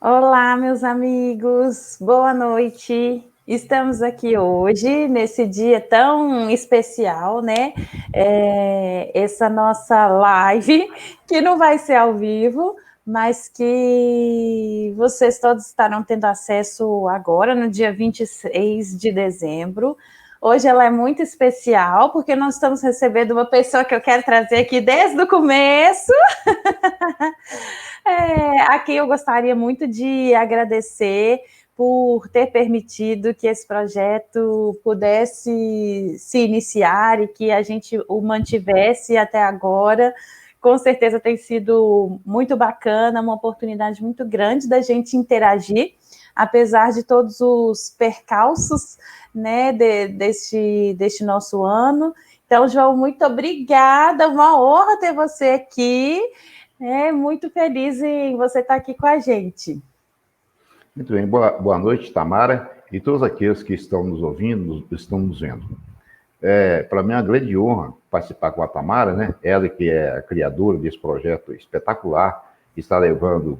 Olá, meus amigos, boa noite. Estamos aqui hoje, nesse dia tão especial, né? Essa nossa live, que não vai ser ao vivo, mas que vocês todos estarão tendo acesso agora, no dia 26 de dezembro. Hoje ela é muito especial, porque nós estamos recebendo uma pessoa que eu quero trazer aqui desde o começo. A quem eu gostaria muito de agradecer por ter permitido que esse projeto pudesse se iniciar e que a gente o mantivesse até agora. Com certeza tem sido muito bacana, uma oportunidade muito grande da gente interagir, apesar de todos os percalços, né, deste nosso ano. Então, João, muito obrigada, uma honra ter você aqui. Muito feliz em você estar aqui com a gente. Muito bem, boa noite, Tamara, e todos aqueles que estão nos ouvindo, estão nos vendo. Para mim é uma grande honra participar com a Tamara, né? Ela que é a criadora desse projeto espetacular, que está levando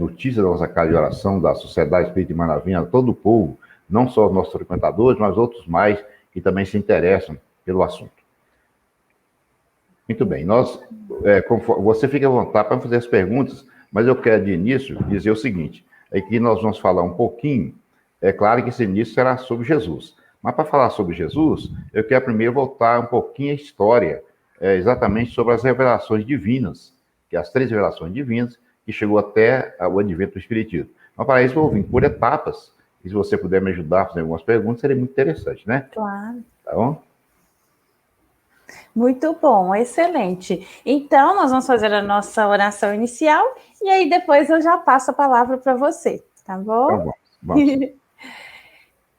notícias da nossa casa de oração, da Sociedade Espírita de Maravilha, a todo o povo, não só os nossos frequentadores, mas outros mais que também se interessam pelo assunto. Muito bem, você fica à vontade para fazer as perguntas, mas eu quero de início dizer o seguinte, é que nós vamos falar um pouquinho, é claro que esse início será sobre Jesus, mas para falar sobre Jesus, eu quero primeiro voltar um pouquinho à história, exatamente sobre as revelações divinas, que é as 3 revelações divinas, que chegou até o advento do Espiritismo. Mas para isso eu vou vir por etapas, e se você puder me ajudar a fazer algumas perguntas, seria muito interessante, né? Claro. Tá bom? Muito bom, excelente. Então, nós vamos fazer a nossa oração inicial e aí depois eu já passo a palavra para você, tá bom? Então vamos.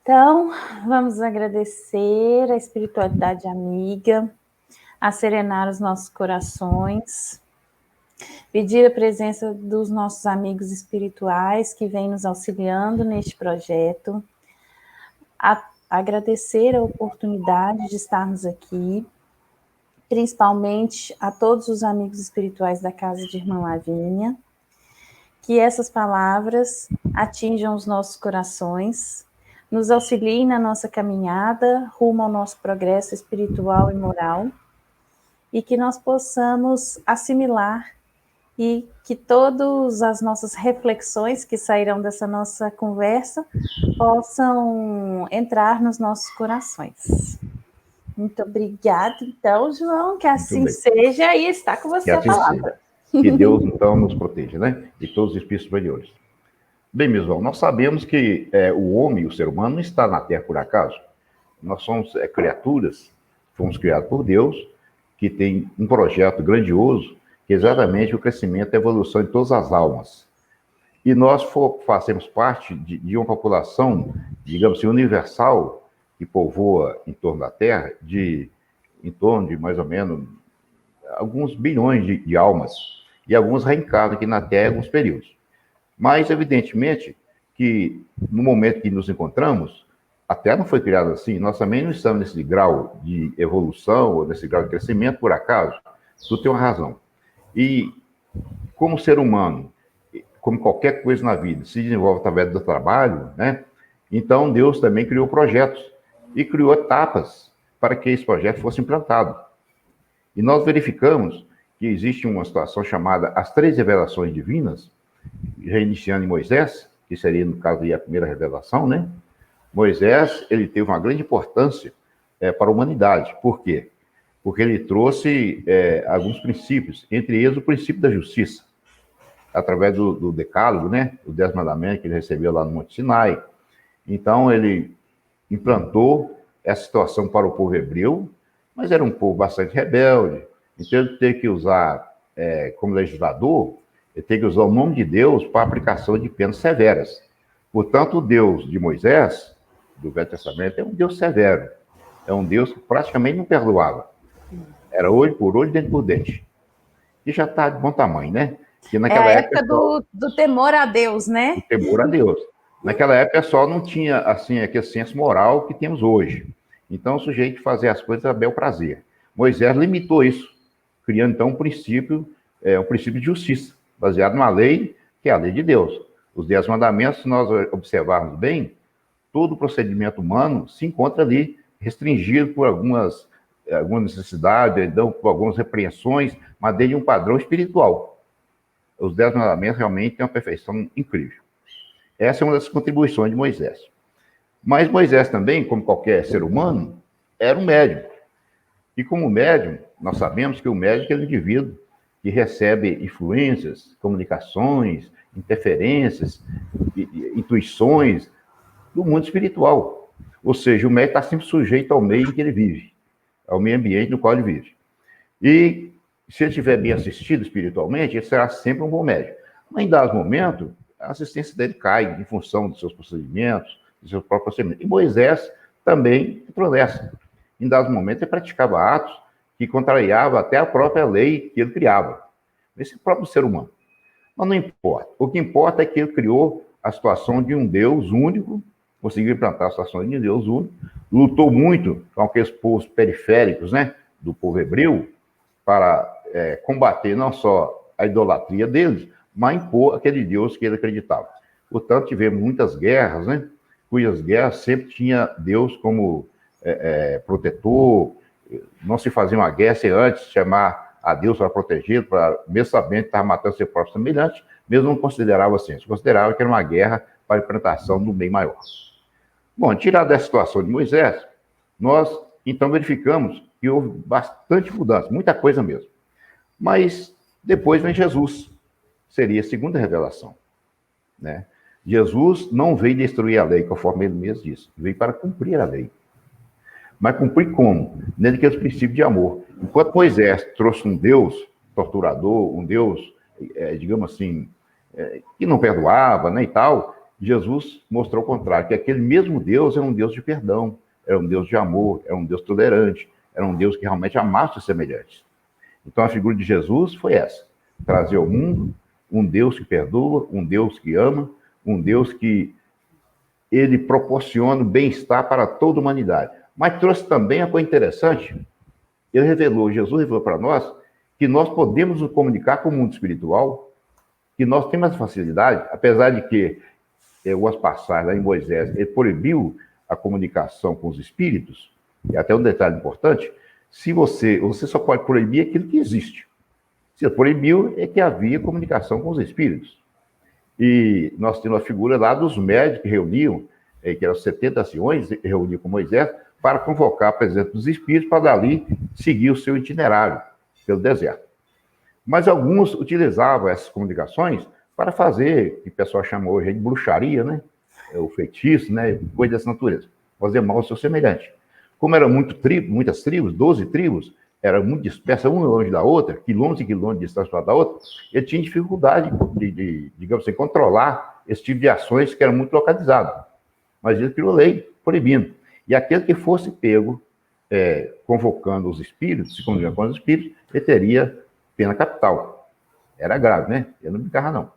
Então, vamos agradecer a espiritualidade amiga, a serenar os nossos corações, pedir a presença dos nossos amigos espirituais que vêm nos auxiliando neste projeto, agradecer a oportunidade de estarmos aqui, principalmente a todos os amigos espirituais da Casa de Irmã Lavínia, que essas palavras atinjam os nossos corações, nos auxiliem na nossa caminhada rumo ao nosso progresso espiritual e moral, e que nós possamos assimilar e que todas as nossas reflexões que sairão dessa nossa conversa possam entrar nos nossos corações. Muito obrigada, então, João, que assim seja, e está com você a palavra. Que Deus, então, nos proteja, né? E todos os espíritos superiores. Bem, meus irmãos, nós sabemos que o homem, o ser humano, não está na Terra por acaso. Nós somos criaturas, fomos criados por Deus, que tem um projeto grandioso, que é exatamente o crescimento e a evolução de todas as almas. E nós fazemos parte de uma população, digamos assim, universal, que povoa em torno da Terra, em torno de mais ou menos alguns bilhões de almas, e alguns reencarnam aqui na Terra em alguns períodos. Mas, evidentemente, que no momento que nos encontramos, a Terra não foi criada assim, nós também não estamos nesse grau de evolução, ou nesse grau de crescimento, por acaso, tudo tem uma razão. E, como ser humano, como qualquer coisa na vida, se desenvolve através do trabalho, né? Então, Deus também criou projetos, e criou etapas para que esse projeto fosse implantado. E nós verificamos que existe uma situação chamada as 3 revelações divinas, reiniciando em Moisés, que seria, no caso, a primeira revelação, né? Moisés, ele teve uma grande importância para a humanidade. Por quê? Porque ele trouxe alguns princípios, entre eles o princípio da justiça, através do decálogo, né? Os 10 mandamentos que ele recebeu lá no Monte Sinai. Então, ele implantou essa situação para o povo hebreu, mas era um povo bastante rebelde, então ele teve que usar, como legislador, ele teve que usar o nome de Deus para a aplicação de penas severas. Portanto, o Deus de Moisés, do Velho Testamento, é um Deus severo, é um Deus que praticamente não perdoava. Era olho por olho, dente por dente. E já está de bom tamanho, né? Que naquela época do temor a Deus, né? Do temor a Deus. Naquela época só não tinha, assim, aquele senso moral que temos hoje. Então, o sujeito fazia as coisas a bel prazer. Moisés limitou isso, criando, então, um princípio de justiça, baseado numa lei, que é a lei de Deus. Os 10 mandamentos, se nós observarmos bem, todo o procedimento humano se encontra ali restringido por alguma necessidade, então, por algumas repreensões, mas dentro de um padrão espiritual. Os 10 mandamentos realmente têm uma perfeição incrível. Essa é uma das contribuições de Moisés. Mas Moisés também, como qualquer ser humano, era um médium. E como médium, nós sabemos que o médium é um indivíduo que recebe influências, comunicações, interferências, intuições do mundo espiritual. Ou seja, o médium está sempre sujeito ao meio em que ele vive, ao meio ambiente no qual ele vive. E se ele estiver bem assistido espiritualmente, ele será sempre um bom médium. Mas em dado momento, a assistência dele cai em função dos seus procedimentos, dos seus próprios procedimentos. E Moisés também entrou nessa. Em dado momento, ele praticava atos que contrariavam até a própria lei que ele criava. Esse próprio ser humano. Mas não importa. O que importa é que ele criou a situação de um Deus único, conseguiu implantar a situação de um Deus único, lutou muito com aqueles povos periféricos, né, do povo hebreu, para combater não só a idolatria deles, mas impor aquele Deus que ele acreditava. Portanto, tivemos muitas guerras, né, cujas guerras sempre tinha Deus como protetor. Não se fazia uma guerra sem antes chamar a Deus para proteger, para, mesmo sabendo que estava matando seu próprio semelhante, mesmo não considerava assim, se considerava que era uma guerra para a implantação do bem maior. Bom, tirado dessa situação de Moisés, nós então verificamos que houve bastante mudança, muita coisa mesmo. Mas depois vem Jesus, seria a segunda revelação, né? Jesus não veio destruir a lei, conforme ele mesmo disse, veio para cumprir a lei. Mas cumprir como? Dentro daqueles princípios de amor. Enquanto Moisés trouxe um Deus torturador, um Deus, digamos assim, que não perdoava, né, e tal, Jesus mostrou o contrário, que aquele mesmo Deus era um Deus de perdão, era um Deus de amor, era um Deus tolerante, era um Deus que realmente amasse os semelhantes. Então a figura de Jesus foi essa, trazer ao mundo um Deus que perdoa, um Deus que ama, um Deus que ele proporciona bem-estar para toda a humanidade. Mas trouxe também a coisa interessante, Jesus revelou para nós que nós podemos nos comunicar com o mundo espiritual, que nós temos essa facilidade, apesar de que, em algumas passagens lá em Moisés, ele proibiu a comunicação com os espíritos, e até um detalhe importante, se você só pode proibir aquilo que existe. Se ele proibiu, é que havia comunicação com os espíritos. E nós temos a figura lá dos médicos que reuniam, que eram 70 anciões, reuniam com Moisés, para convocar a presença dos espíritos para dali seguir o seu itinerário pelo deserto. Mas alguns utilizavam essas comunicações para fazer, que o pessoal chama hoje de bruxaria, né? O feitiço, né? Coisa dessa natureza. Fazer mal ao seu semelhante. Como eram muitas tribos, 12 tribos, era muito dispersa, uma longe da outra, quilômetros e quilômetros de distância uma da outra, ele tinha dificuldade de, digamos assim, controlar esse tipo de ações que eram muito localizadas. Mas ele criou lei proibindo. E aquele que fosse pego convocando os espíritos, se comunicando com os espíritos, ele teria pena capital. Era grave, né? Ele não brincava, não.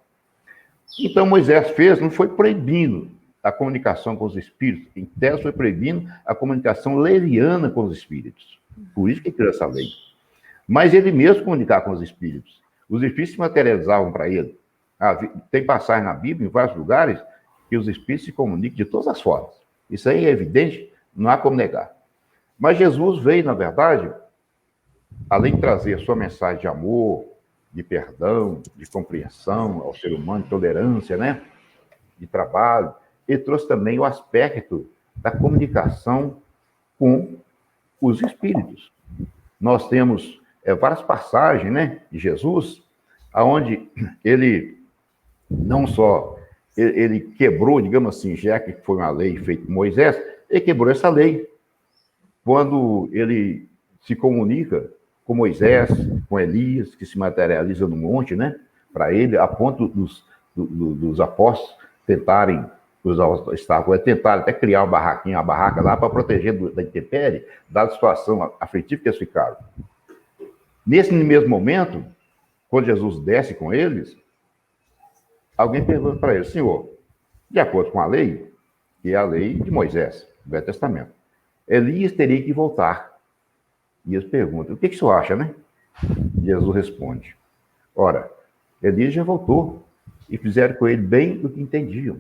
Então, Moisés não foi proibindo a comunicação com os espíritos. Em tese, foi proibindo a comunicação leviana com os espíritos. Por isso que criou essa lei. Mas ele mesmo comunicava com os espíritos. Os espíritos se materializavam para ele. Tem passagem na Bíblia, em vários lugares, que os espíritos se comunicam de todas as formas. Isso aí é evidente, não há como negar. Mas Jesus veio, na verdade, além de trazer a sua mensagem de amor, de perdão, de compreensão ao ser humano, de tolerância, né? De trabalho, ele trouxe também o aspecto da comunicação com os espíritos. Nós temos várias passagens, né, de Jesus, onde ele não só ele quebrou, digamos assim, já que foi uma lei feita por Moisés, ele quebrou essa lei quando ele se comunica com Moisés, com Elias, que se materializa no monte, né, para ele, a ponto dos apóstolos tentarem até criar uma barraca lá para proteger da intempérie, dada a situação aflitiva que eles ficaram. Nesse mesmo momento, quando Jesus desce com eles, alguém pergunta para ele: Senhor, de acordo com a lei, que é a lei de Moisés, do Velho Testamento, Elias teria que voltar. E eles perguntam: o que o senhor acha, né? Jesus responde: ora, Elias já voltou, e fizeram com ele bem o que entendiam.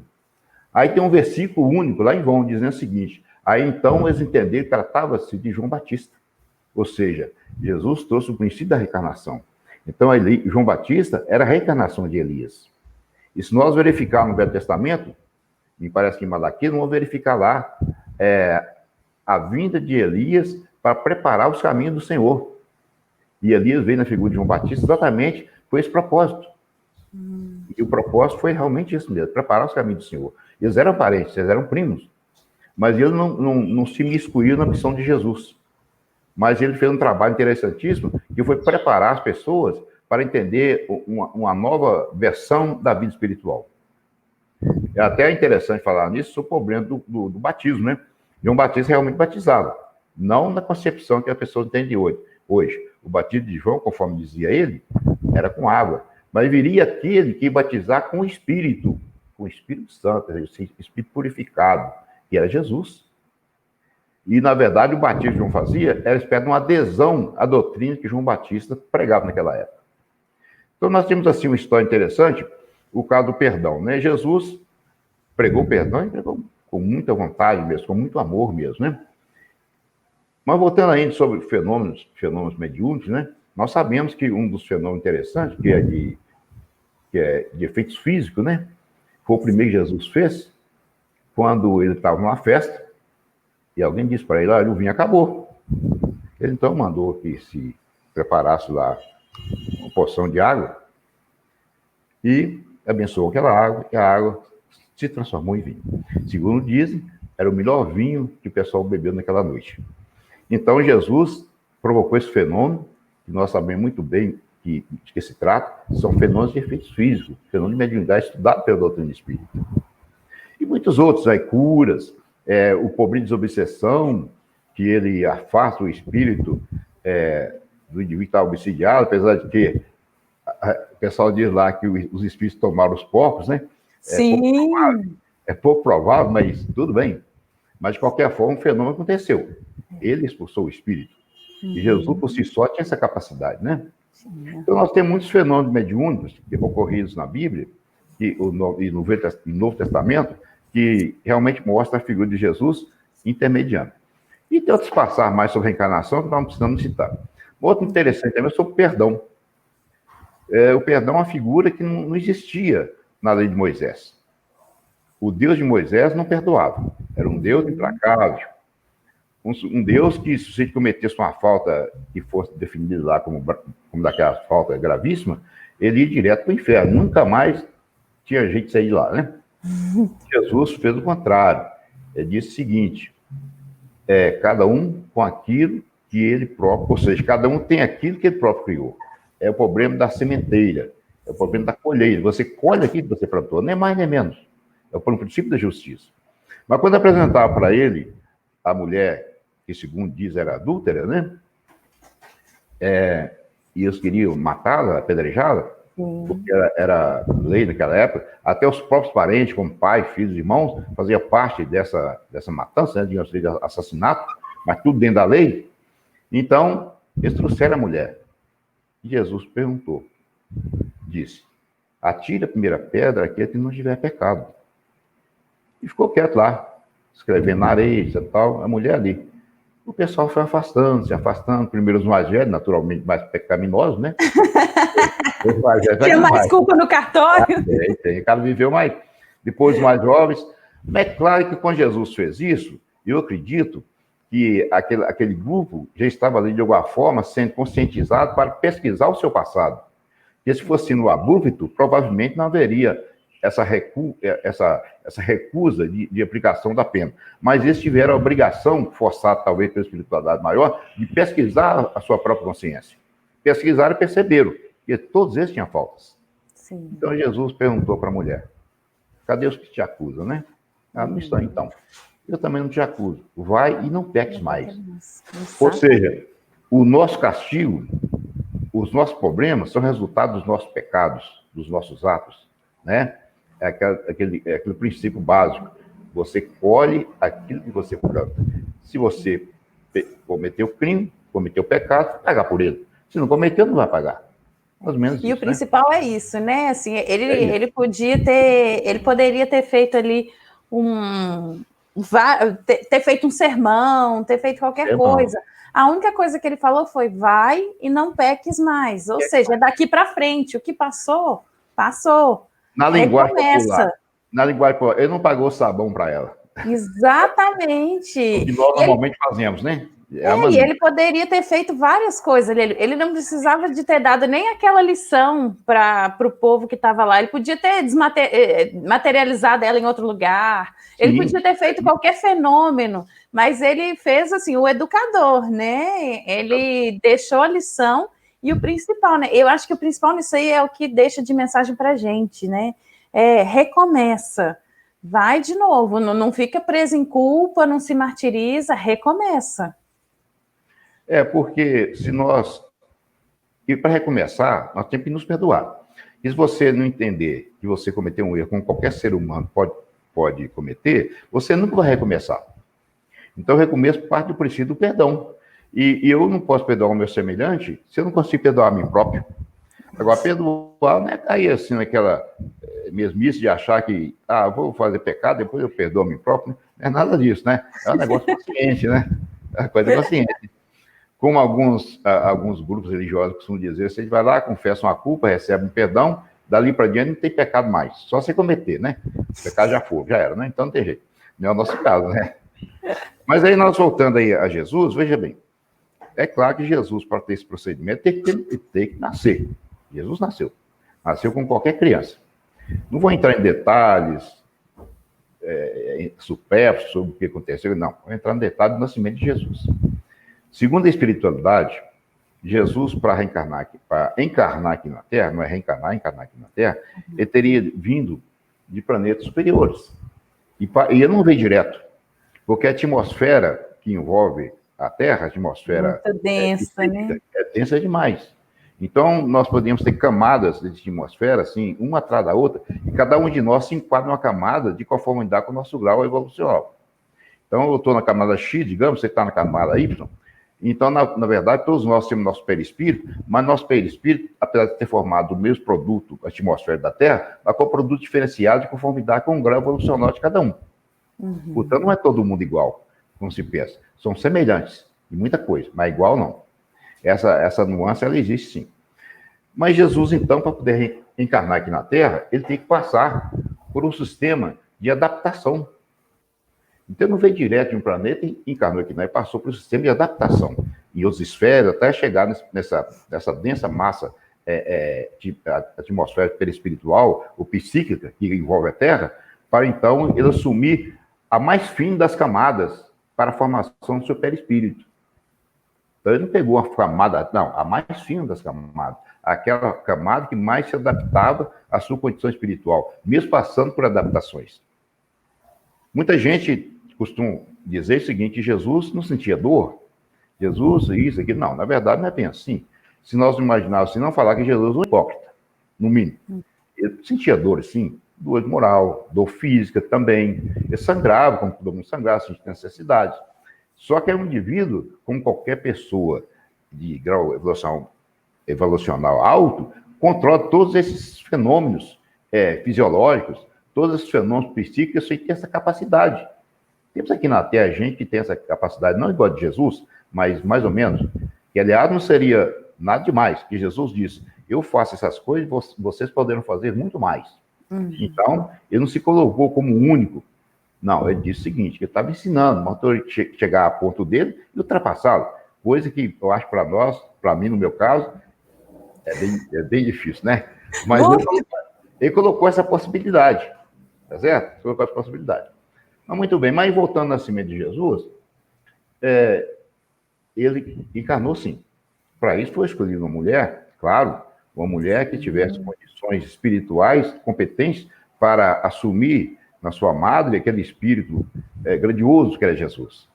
Aí tem um versículo único lá em João, dizendo o seguinte: aí então eles entenderam que tratava-se de João Batista. Ou seja, Jesus trouxe o princípio da reencarnação. Então, João Batista era a reencarnação de Elias. E se nós verificarmos no Velho Testamento, me parece que em Malaquias, vamos verificar lá a vinda de Elias para preparar os caminhos do Senhor. E Elias veio na figura de João Batista exatamente com esse propósito. E o propósito foi realmente isso mesmo, preparar os caminhos do Senhor. Eles eram parentes, eles eram primos, mas eles não se miscuíram na missão de Jesus. Mas ele fez um trabalho interessantíssimo, que foi preparar as pessoas para entender uma nova versão da vida espiritual. É até interessante falar nisso, sobre o problema do batismo, né? João Batista realmente batizava, não na concepção que a pessoa entende hoje. O batismo de João, conforme dizia ele, era com água. Mas viria aquele que ia batizar com o Espírito Santo, o Espírito purificado, que era Jesus. E, na verdade, o batismo que João fazia era espécie de uma adesão à doutrina que João Batista pregava naquela época. Então, nós temos, assim, uma história interessante, o caso do perdão, né? Jesus pregou perdão e pregou com muita vontade mesmo, com muito amor mesmo, né? Mas voltando ainda sobre fenômenos mediúnicos, né? Nós sabemos que um dos fenômenos interessantes, que é de efeitos físicos, né? Foi o primeiro que Jesus fez, quando ele estava numa festa, e alguém disse para ele: olha, o vinho acabou. Ele então mandou que se preparasse lá uma porção de água e abençoou aquela água, e a água se transformou em vinho. Segundo dizem, era o melhor vinho que o pessoal bebeu naquela noite. Então, Jesus provocou esse fenômeno, que nós sabemos muito bem de que se trata, são fenômenos de efeitos físicos, fenômenos de mediunidade estudado pela doutrina espírita. E muitos outros, aí, curas, o pobre desobsessão, que ele afasta o espírito do indivíduo que está obsidiado, apesar de que o pessoal diz lá que os espíritos tomaram os porcos, né? Sim. É pouco provável, mas tudo bem. Mas, de qualquer forma, um fenômeno aconteceu. Ele expulsou o espírito. E Jesus, por si só, tinha essa capacidade, né? Então, nós temos muitos fenômenos mediúnicos ocorridos na Bíblia e no Novo Testamento, que realmente mostra a figura de Jesus intermediando. E tem outros passar mais sobre reencarnação que nós não precisamos citar. Outro interessante também é sobre o perdão. O perdão é uma figura que não existia na lei de Moisés. O Deus de Moisés não perdoava. Era um Deus implacável. Um Deus que, se você cometesse uma falta que fosse definida lá como daquela falta gravíssima, ele ia direto para o inferno. Nunca mais tinha jeito de sair de lá, né? Jesus fez o contrário. Ele disse o seguinte: cada um com aquilo que ele próprio, ou seja, cada um tem aquilo que ele próprio criou. É o problema da sementeira, é o problema da colheita. Você colhe aquilo que você plantou, nem mais nem menos. É o princípio da justiça. Mas quando apresentava para ele a mulher, que segundo diz era adúltera, né? E eles queriam matá-la, apedrejá-la, porque era lei naquela época, até os próprios parentes, como pai, filhos, irmãos, faziam parte dessa matança, né, de assassinato, mas tudo dentro da lei. Então, eles trouxeram a mulher. E Jesus perguntou, disse: atire a primeira pedra aquele que não tiver pecado. E ficou quieto lá, escrevendo na areia e tal, a mulher ali. O pessoal foi afastando, se afastando. Primeiro os mais velhos, naturalmente mais pecaminosos, né? Tinha mais culpa no cartório. Tem. O cara viveu mais. Depois os mais jovens. Mas é claro que quando Jesus fez isso, eu acredito que aquele grupo já estava ali de alguma forma sendo conscientizado para pesquisar o seu passado. E se fosse no abrupto, provavelmente não haveria essa recusa de aplicação da pena. Mas eles tiveram a obrigação, forçada talvez pela espiritualidade maior, de pesquisar a sua própria consciência. Pesquisaram e perceberam que todos eles tinham faltas. Sim. Então Jesus perguntou para a mulher: cadê os que te acusam, né? Não estão, então. Eu também não te acuso. Vai e não peques mais. Ou seja, o nosso castigo, os nossos problemas são resultado dos nossos pecados, dos nossos atos, né? É aquele princípio básico. Você colhe aquilo que você planta. Se você cometeu crime, cometeu pecado, pagar por ele. Se não cometeu, não vai pagar. Mais ou menos E isso, o principal é isso, né? Assim, ele poderia ter feito ali ter feito um sermão, ter feito qualquer coisa. A única coisa que ele falou foi: vai e não peques mais. Ou seja, é daqui para frente. O que passou, passou. Na linguagem popular. Recomeça. Na linguagem popular. Ele não pagou sabão para ela. Exatamente. O que nós normalmente fazemos, né? E ele poderia ter feito várias coisas. Ele não precisava de ter dado nem aquela lição para o povo que estava lá. Ele podia ter materializado ela em outro lugar. Sim. Ele podia ter feito qualquer fenômeno. Mas ele fez assim o educador, né? Ele deixou a lição e o principal, né? Eu acho que o principal nisso aí é o que deixa de mensagem para a gente, né? Recomeça. Vai de novo, não fica preso em culpa, não se martiriza, recomeça. Porque se nós... E para recomeçar, nós temos que nos perdoar. E se você não entender que você cometeu um erro, como qualquer ser humano pode cometer, você nunca vai recomeçar. Então, o recomeço parte do princípio do perdão. E eu não posso perdoar o meu semelhante se eu não consigo perdoar a mim próprio. Agora, perdoar não é cair assim naquela mesmice de achar que, vou fazer pecado, depois eu perdoo a mim próprio. Não é nada disso, né? É um negócio consciente, né? É uma coisa consciente. Como alguns grupos religiosos costumam dizer, você vai lá, confessa uma culpa, recebe um perdão, dali para diante não tem pecado mais. Só você cometer, né? O pecado já era, né? Então não tem jeito. Não é o nosso caso, né? Mas aí nós voltando aí a Jesus, veja bem, é claro que Jesus, para ter esse procedimento, tem que nascer. Jesus nasceu. Nasceu como qualquer criança. Não vou entrar em detalhes supérfluos sobre o que aconteceu, não. Vou entrar no detalhe do nascimento de Jesus. Segundo a espiritualidade, Jesus, para encarnar aqui na Terra, não é reencarnar, encarnar aqui na Terra, ele teria vindo de planetas superiores. E ele não veio direto, porque a atmosfera que envolve a Terra, a atmosfera muito densa, né? É densa demais. Então, nós podemos ter camadas de atmosfera, assim, uma atrás da outra, e cada um de nós se enquadra numa camada de conformidade com o nosso grau evolucional. Então, eu estou na camada X, digamos, você está na camada Y. Então, na verdade, todos nós temos nosso perispírito, mas nosso perispírito, apesar de ter formado o mesmo produto, a atmosfera da Terra, mas com um produto diferenciado de conformidade com o grau evolucional de cada um. Uhum. Portanto, não é todo mundo igual, como se pensa. São semelhantes em muita coisa, mas igual não. Essa nuance, ela existe sim. Mas Jesus, então, para poder encarnar aqui na Terra, ele tem que passar por um sistema de adaptação. Então, ele não veio direto de um planeta e encarnou aqui, não. Ele passou por um sistema de adaptação em outras esferas, até chegar nessa densa massa de atmosfera perispiritual, ou psíquica, que envolve a Terra, para então ele assumir a mais fina das camadas para a formação do seu perispírito. Então, ele não pegou a camada, não, a mais fina das camadas, aquela camada que mais se adaptava à sua condição espiritual, mesmo passando por adaptações. Muita gente costuma dizer o seguinte, que Jesus não sentia dor, Jesus, isso, aqui, não, na verdade não é bem assim. Se nós imaginarmos, se não falar que Jesus é um hipócrita, no mínimo. Ele sentia dor, sim, dor moral, dor física também, ele sangrava, como todo mundo sangrava, sentia necessidade. Só que é um indivíduo, como qualquer pessoa de grau evolucional alto, controla todos esses fenômenos fisiológicos, todos esses fenômenos psíquicos, e tem essa capacidade. Temos aqui na Terra gente que tem essa capacidade, não igual a de Jesus, mas mais ou menos, que aliás não seria nada demais, que Jesus disse, eu faço essas coisas, vocês poderão fazer muito mais. Uhum. Então, ele não se colocou como único. Não, ele disse o seguinte, que ele estava ensinando, mandou chegar a ponto dele e ultrapassá-lo. Coisa que eu acho para nós, para mim, no meu caso, é bem difícil, né? Mas ele colocou essa possibilidade, tá certo? Colocou essa possibilidade. Mas muito bem, mas voltando ao nascimento de Jesus, ele encarnou sim. Para isso foi escolhida uma mulher, claro, uma mulher que tivesse condições espirituais competentes para assumir na sua madre aquele espírito grandioso que era Jesus.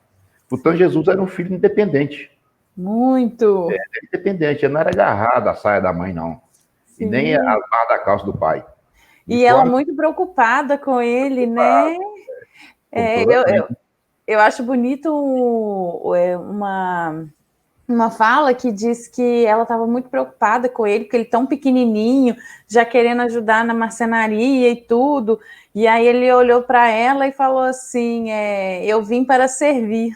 Portanto, Jesus era um filho independente. Muito. Independente, ele não era agarrado à saia da mãe, não. Sim. E nem à barra da calça do pai. E ela muito preocupada com ele, né? Eu acho bonito uma fala que diz que ela estava muito preocupada com ele, porque ele tão pequenininho, já querendo ajudar na marcenaria e tudo. E aí ele olhou para ela e falou assim, eu vim para servir.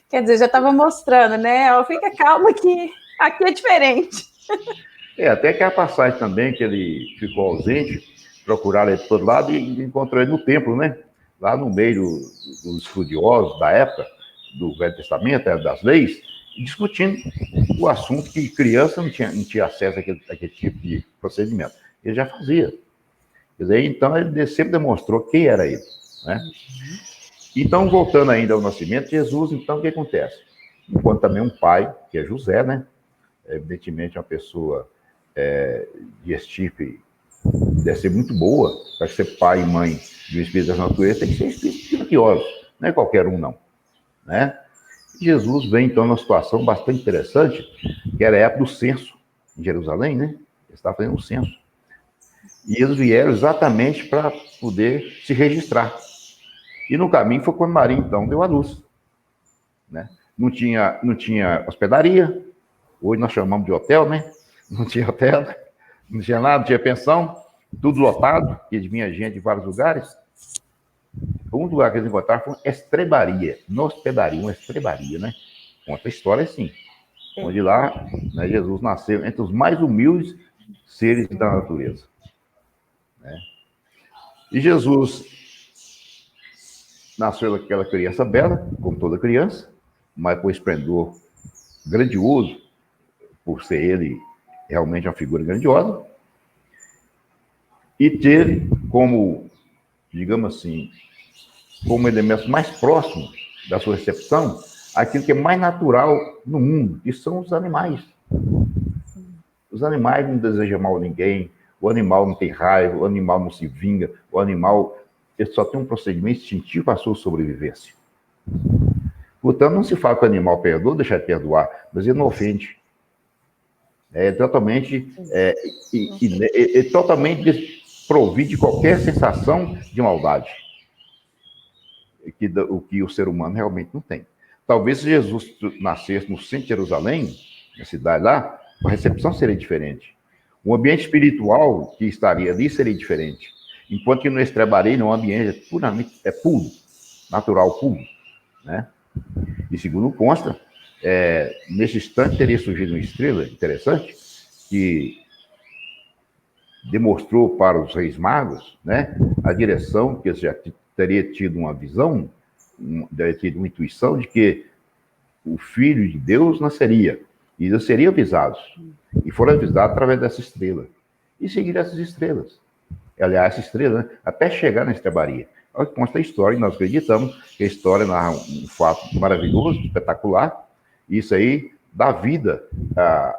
Quer dizer, já estava mostrando, né? Ó, fica calma que aqui é diferente. Até que a passagem também, que ele ficou ausente, procuraram ele de todo lado e encontrou ele no templo, né? Lá no meio dos estudiosos da época, do Velho Testamento, das leis, discutindo o assunto que criança não tinha acesso àquele tipo de procedimento. Ele já fazia. Quer dizer, então ele sempre demonstrou quem era ele, né? Então, voltando ainda ao nascimento de Jesus, então o que acontece? Enquanto também um pai, que é José, né? Evidentemente uma pessoa de estirpe deve ser muito boa, para ser pai e mãe de um espírito da natureza, tem que ser espíritos grandiosos, não é qualquer um não, né? Jesus vem então numa situação bastante interessante, que era a época do censo em Jerusalém, né? Eles estavam fazendo um censo. E eles vieram exatamente para poder se registrar. E no caminho foi quando Maria, então, deu a luz, né? Não tinha hospedaria, hoje nós chamamos de hotel, né? Não tinha hotel, não tinha nada, não tinha pensão, tudo lotado, que vinha gente de vários lugares. Um lugar que eles encontraram foi uma estrebaria, não hospedaria, uma estrebaria, né? Conta a história assim, onde lá, né, Jesus nasceu entre os mais humildes seres da natureza, né? E Jesus nasceu aquela criança bela, como toda criança, mas com esplendor grandioso, por ser ele realmente uma figura grandiosa, e teve como, digamos assim, como elementos mais próximos da sua recepção, aquilo que é mais natural no mundo, que são os animais. Os animais não desejam mal a ninguém, o animal não tem raiva, o animal não se vinga, o animal ele só tem um procedimento instintivo para a sua sobrevivência. Portanto, não se fala que o animal perdoa, deixa de perdoar, mas ele não ofende. É totalmente, totalmente desprovido de qualquer sensação de maldade. O que o ser humano realmente não tem. Talvez se Jesus nascesse no centro de Jerusalém, na cidade lá, a recepção seria diferente. O ambiente espiritual que estaria ali seria diferente. Enquanto que no Estrebarei, no ambiente é puro, natural, puro, né? E segundo consta, nesse instante teria surgido uma estrela interessante que demonstrou para os reis magos, né, a direção, que eles já teria tido uma visão, teria tido uma intuição de que o Filho de Deus nasceria, e eles seriam avisados, e foram avisados através dessa estrela, e seguiram essas estrelas. Aliás, essa estrela, né, até chegar na estrebaria. Olha que consta a história, e nós acreditamos que a história narra um fato maravilhoso, espetacular, e isso aí dá vida a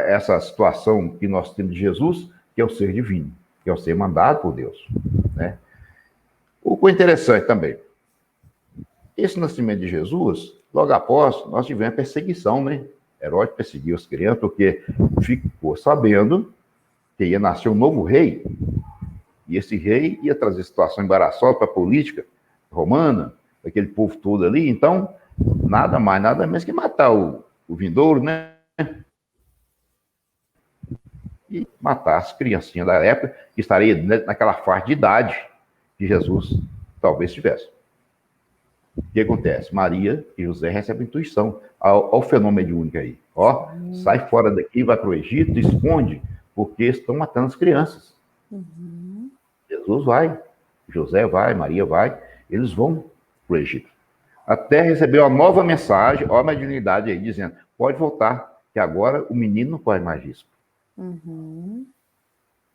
essa situação que nós temos de Jesus, que é o ser divino, que é o ser mandado por Deus, né? O que é interessante também, esse nascimento de Jesus, logo após, nós tivemos perseguição, né? Herodes perseguiu as crianças, porque ficou sabendo que ia nascer um novo rei, e esse rei ia trazer situação embaraçosa para a política romana, aquele povo todo ali, então, nada mais, nada menos que matar o vindouro, né? E matar as criancinhas da época, que estaria naquela faixa de idade que Jesus talvez tivesse. O que acontece? Maria e José recebem intuição. Olha o fenômeno mediúnico aí. Ó, sai fora daqui, vai para o Egito, esconde, porque estão matando as crianças. Jesus vai, José vai, Maria vai, eles vão para o Egito. Até receber uma nova mensagem, ó a mediunidade aí, dizendo, pode voltar, que agora o menino não corre mais risco.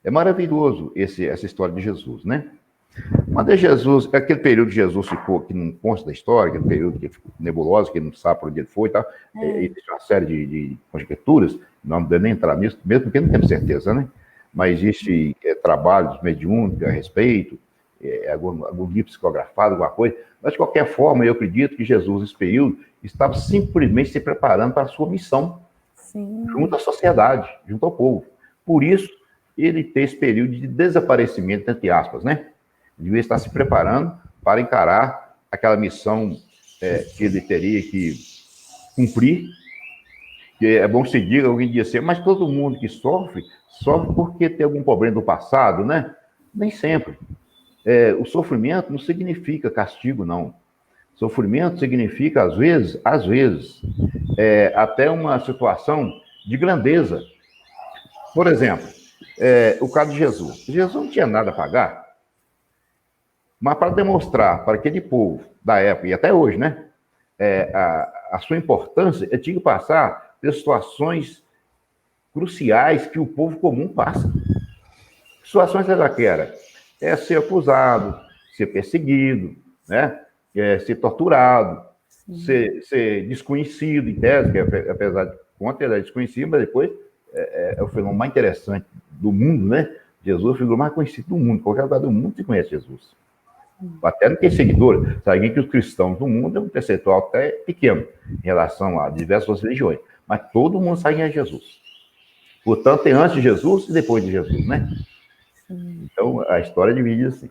É maravilhoso essa história de Jesus, né? Mas Jesus, aquele período que Jesus ficou, que não consta da história, aquele período que ficou nebuloso, que não sabe para onde ele foi e tal, existe uma série de conjecturas, não devemos nem entrar nisso, mesmo porque não temos certeza, né? Mas existe trabalhos mediúnicos a respeito, algum livro psicografado, alguma coisa, mas de qualquer forma, eu acredito que Jesus, nesse período, estava simplesmente se preparando para a sua missão, junto à sociedade, junto ao povo. Por isso, ele tem esse período de desaparecimento, entre aspas, né? Devia estar se preparando para encarar aquela missão que ele teria que cumprir. Que é bom que se diga, alguém diz assim, mas todo mundo que sofre, sofre porque tem algum problema do passado, né? Nem sempre. O sofrimento não significa castigo, não. Sofrimento significa, às vezes, até uma situação de grandeza. Por exemplo, o caso de Jesus. Jesus não tinha nada a pagar, mas para demonstrar para aquele povo da época, e até hoje, né? A sua importância, ele tinha que passar por situações cruciais que o povo comum passa. Que situações era que era? Ser acusado, ser perseguido, né? Ser torturado, ser desconhecido, em tese, que apesar de conta ele é desconhecido, mas depois é o fenômeno mais interessante do mundo, né? Jesus é o figura mais conhecido do mundo. Qualquer lugar do mundo se conhece Jesus. Até não tem seguidores. Sabe que os cristãos do mundo é um percentual até pequeno em relação a diversas religiões. Mas todo mundo sabe quem é Jesus. Portanto, tem antes de Jesus e depois de Jesus, né? Então, a história divide assim.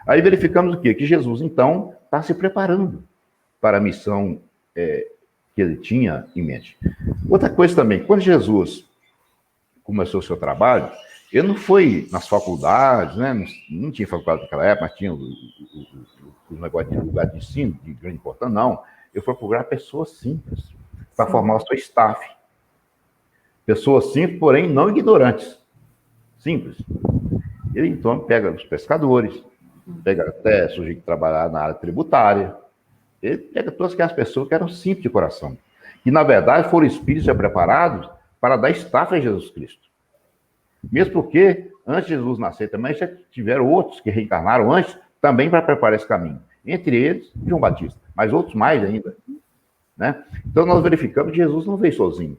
Aí verificamos o quê? Que Jesus, então, está se preparando para a missão que ele tinha em mente. Outra coisa também, quando Jesus começou o seu trabalho, ele não foi nas faculdades, né? Não tinha faculdade naquela época, mas tinha os negócios de lugar de ensino, de grande importância, não. Ele foi procurar pessoas simples, para formar o seu staff. Pessoas simples, porém não ignorantes. Simples. Ele, então, pega os pescadores, pega até sujeito que trabalhar na área tributária, ele pega todas aquelas pessoas que eram simples de coração, que, na verdade, foram espíritos já preparados para dar staff a Jesus Cristo. Mesmo porque, antes de Jesus nascer também, já tiveram outros que reencarnaram antes, também para preparar esse caminho. Entre eles, João Batista, mas outros mais ainda. Né? Então, nós verificamos que Jesus não veio sozinho.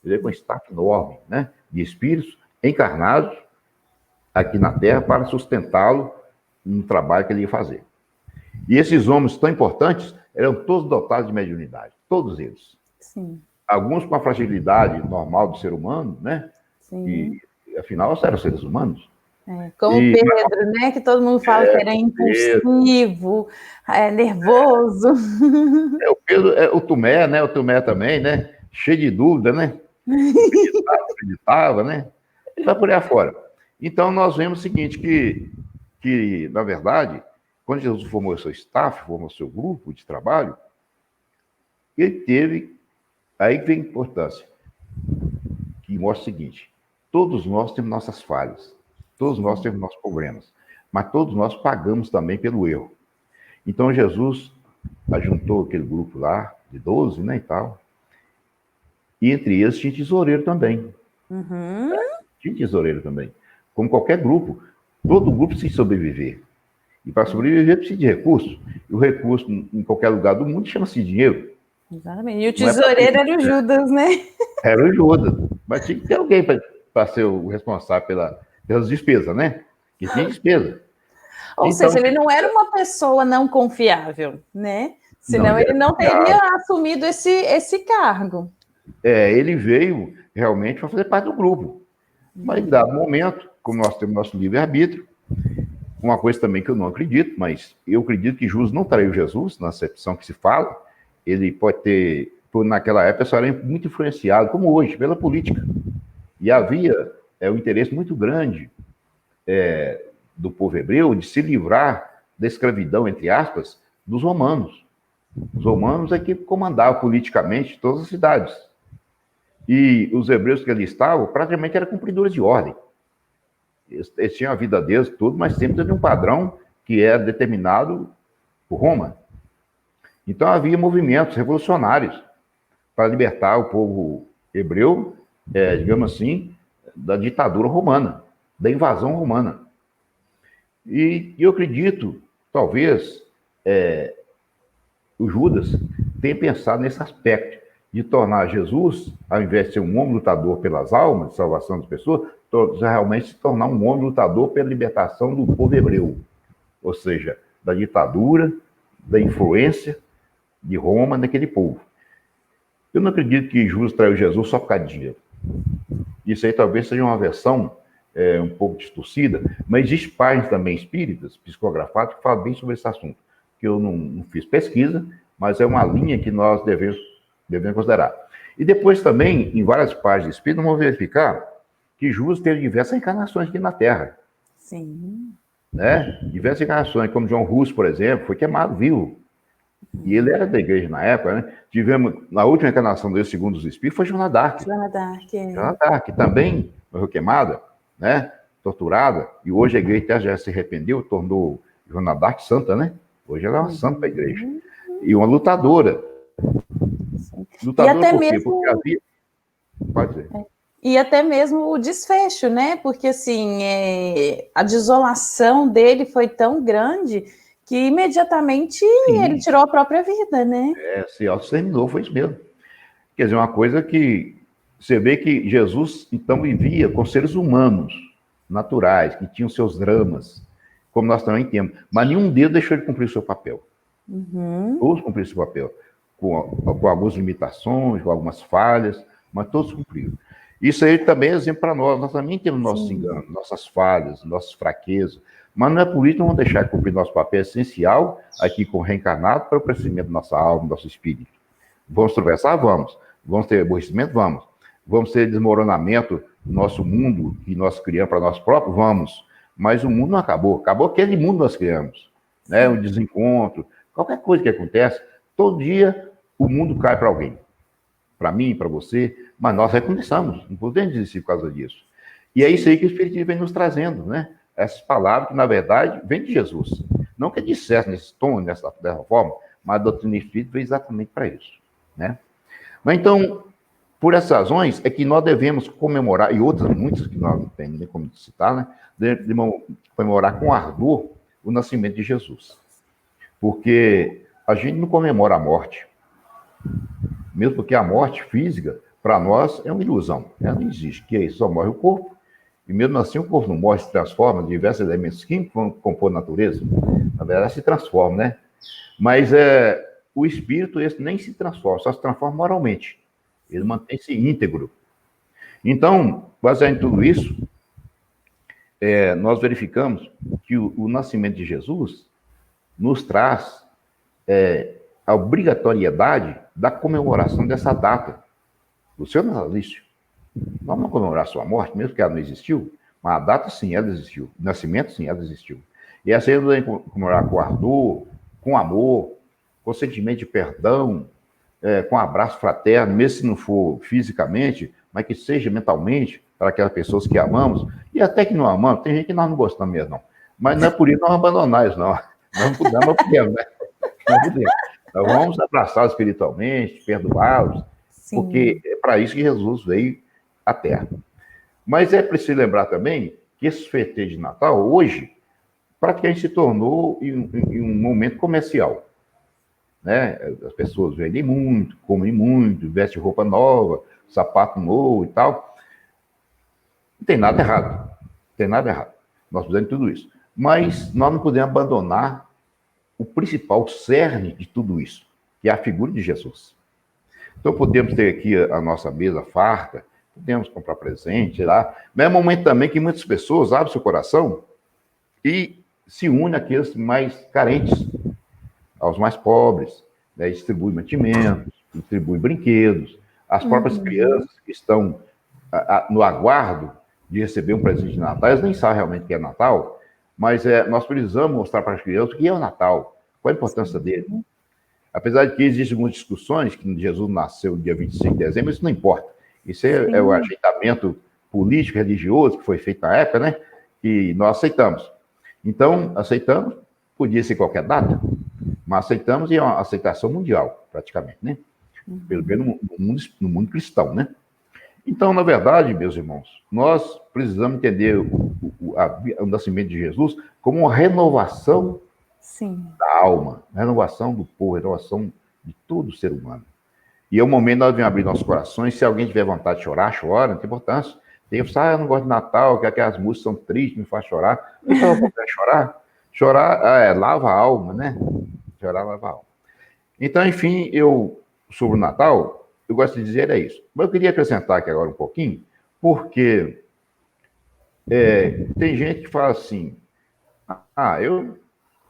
Ele veio com um staff enorme, né? De espíritos encarnados aqui na Terra para sustentá-lo no trabalho que ele ia fazer. E esses homens tão importantes eram todos dotados de mediunidade, todos eles. Sim. Alguns com a fragilidade normal do ser humano, né? Sim. E afinal, eram seres humanos. Como o Pedro, né? Que todo mundo fala que era impulsivo, nervoso. O Pedro, o Tomé, né? O Tomé também, né? Cheio de dúvida, né? Acreditava, né? Ele vai por aí afora. Então, nós vemos o seguinte, que, na verdade, quando Jesus formou o seu staff, formou o seu grupo de trabalho, ele teve, aí vem a importância, que mostra o seguinte, todos nós temos nossas falhas, todos nós temos nossos problemas, mas todos nós pagamos também pelo erro. Então, Jesus ajuntou aquele grupo lá, de 12, né, e tal, e entre eles tinha tesoureiro também. Tinha tesoureiro também. Como qualquer grupo, todo grupo precisa sobreviver. E para sobreviver precisa de recursos. E o recurso, em qualquer lugar do mundo, chama-se dinheiro. Exatamente. E o tesoureiro era o Judas, né? Era o Judas. Mas tinha que ter alguém para ser o responsável pelas despesas, né? Que tinha despesa. Ou então, seja, ele não era uma pessoa não confiável, né? Senão ele não teria assumido esse cargo. Ele veio realmente para fazer parte do grupo. Mas em dado momento, como nós temos nosso livre-arbítrio, uma coisa também que eu não acredito, mas eu acredito que Judas não traiu Jesus, na acepção que se fala, ele pode ter, naquela época, só era muito influenciado, como hoje, pela política. E havia um interesse muito grande do povo hebreu de se livrar da escravidão, entre aspas, dos romanos. Os romanos é que comandavam politicamente todas as cidades. E os hebreus que ali estavam, praticamente eram cumpridores de ordem. Eles tinham a vida deles, tudo, mas sempre de um padrão que era determinado por Roma. Então havia movimentos revolucionários para libertar o povo hebreu, digamos assim, da ditadura romana, da invasão romana. E eu acredito, talvez, o Judas tenha pensado nesse aspecto, de tornar Jesus, ao invés de ser um homem lutador pelas almas, de salvação das pessoas, realmente se tornar um homem lutador pela libertação do povo hebreu. Ou seja, da ditadura, da influência de Roma naquele povo. Eu não acredito que Judas traiu Jesus só por causa de dinheiro. Isso aí talvez seja uma versão um pouco distorcida, mas existe páginas também espíritas, psicografadas, que falam bem sobre esse assunto, que eu não fiz pesquisa, mas é uma linha que nós devemos Devemos considerar. E depois também, em várias páginas do Espírito, vamos verificar que Jesus teve diversas encarnações aqui na Terra. Sim. Né? Diversas encarnações, como João Russo, por exemplo, foi queimado vivo. E ele era da igreja na época, né? Tivemos, na última encarnação dele, segundo os Espíritos, foi Joana d'Arc. Joana d'Arc, Joana d'Arc também morreu queimada, né? Torturada, e hoje a igreja já se arrependeu, tornou Joana d'Arc santa, né? Hoje ela é uma santa da igreja. E uma lutadora. Sim. Lutadora e até por quê? mesmo... Porque havia... Pode ser. E até mesmo o desfecho, né? Porque, assim, a desolação dele foi tão grande que imediatamente Sim. ele tirou a própria vida, né? Se auto-exterminou, foi isso mesmo. Quer dizer, uma coisa que você vê que Jesus, então, vivia com seres humanos, naturais, que tinham seus dramas, como nós também temos. Mas nenhum deles deixou de cumprir o seu papel. Todos cumpriram seu papel. Com algumas limitações, com algumas falhas, mas todos cumpriram. Isso aí também é exemplo para nós. Nós também temos nossos enganos, nossas falhas, nossas fraquezas. Mas não é por isso que não vamos deixar de cumprir nosso papel essencial aqui com o reencarnado para o crescimento da nossa alma, do nosso espírito. Vamos tropeçar? Vamos. Vamos ter aborrecimento? Vamos. Vamos ter desmoronamento do nosso mundo que nós criamos para nós próprios? Vamos. Mas o mundo não acabou. Acabou aquele mundo que nós criamos. Né? Um desencontro. Qualquer coisa que acontece, todo dia o mundo cai para alguém. Para mim, para você. Mas nós recomeçamos. Não podemos desistir por causa disso. E é isso aí que o Espiritismo vem nos trazendo, né? Essas palavras que, na verdade, vêm de Jesus. Não que ele dissesse nesse tom, dessa forma, mas a doutrina espírita veio exatamente para isso. Né? Mas então, por essas razões, é que nós devemos comemorar, e outras muitas que nós não temos nem como citar, né? Devemos comemorar com ardor o nascimento de Jesus. Porque a gente não comemora a morte. Mesmo porque a morte física, para nós, é uma ilusão. Ela não existe, que só morre o corpo, e mesmo assim o corpo não morre, se transforma em diversos elementos químicos que vão compor a natureza. Na verdade, se transforma, né? Mas o espírito, esse nem se transforma, só se transforma moralmente. Ele mantém-se íntegro. Então, baseado em tudo isso, nós verificamos que o nascimento de Jesus nos traz a obrigatoriedade da comemoração dessa data, do seu natalício. Nós não comemoramos a sua morte, mesmo que ela não existiu, mas a data, sim, ela existiu. O nascimento, sim, ela existiu. E essa aí nós devemos comemorar com ardor, com amor, com sentimento de perdão, com abraço fraterno, mesmo se não for fisicamente, mas que seja mentalmente, para aquelas pessoas que amamos, e até que não amamos, tem gente que nós não gostamos mesmo, não. Mas não é por isso que nós vamos abandonar isso, não. Nós não podemos, né? Não podemos. Nós vamos abraçá-los espiritualmente, perdoá-los, porque é para isso que Jesus veio à Terra. Mas é preciso lembrar também que esse festejo de Natal, hoje, praticamente se tornou em um momento comercial. Né? As pessoas vendem muito, comem muito, vestem roupa nova, sapato novo e tal. Não tem nada errado. Não tem nada errado. Nós fizemos tudo isso. Mas nós não podemos abandonar o principal cerne de tudo isso, que é a figura de Jesus. Então podemos ter aqui a nossa mesa farta, podemos comprar presente lá. Mas é um momento também que muitas pessoas abrem seu coração e se unem àqueles mais carentes, aos mais pobres, né? Distribui mantimentos, distribui brinquedos, as próprias crianças que estão no aguardo de receber um presente de Natal, elas nem sabem realmente o que é Natal, mas nós precisamos mostrar para as crianças o que é o Natal, qual a importância dele. Apesar de que existem algumas discussões, que Jesus nasceu no dia 25 de dezembro, isso não importa. Isso é o ajeitamento político, religioso que foi feito na época, né? Que nós aceitamos. Então, aceitamos, podia ser qualquer data, mas aceitamos e é uma aceitação mundial, praticamente, né? Pelo menos no mundo cristão, né? Então, na verdade, meus irmãos, nós precisamos entender o nascimento de Jesus como uma renovação da alma, renovação do povo, renovação de todo ser humano. E é o momento nós devemos abrir nossos corações. Se alguém tiver vontade de chorar, chora, não tem importância. Tem que eu não gosto de Natal, que aquelas músicas são tristes, me faz chorar. O que eu vou chorar? Chorar lava a alma, né? Chorar lava a alma. Então, enfim, sobre o Natal, eu gosto de dizer isso. Mas eu queria acrescentar aqui agora um pouquinho, porque tem gente que fala assim, eu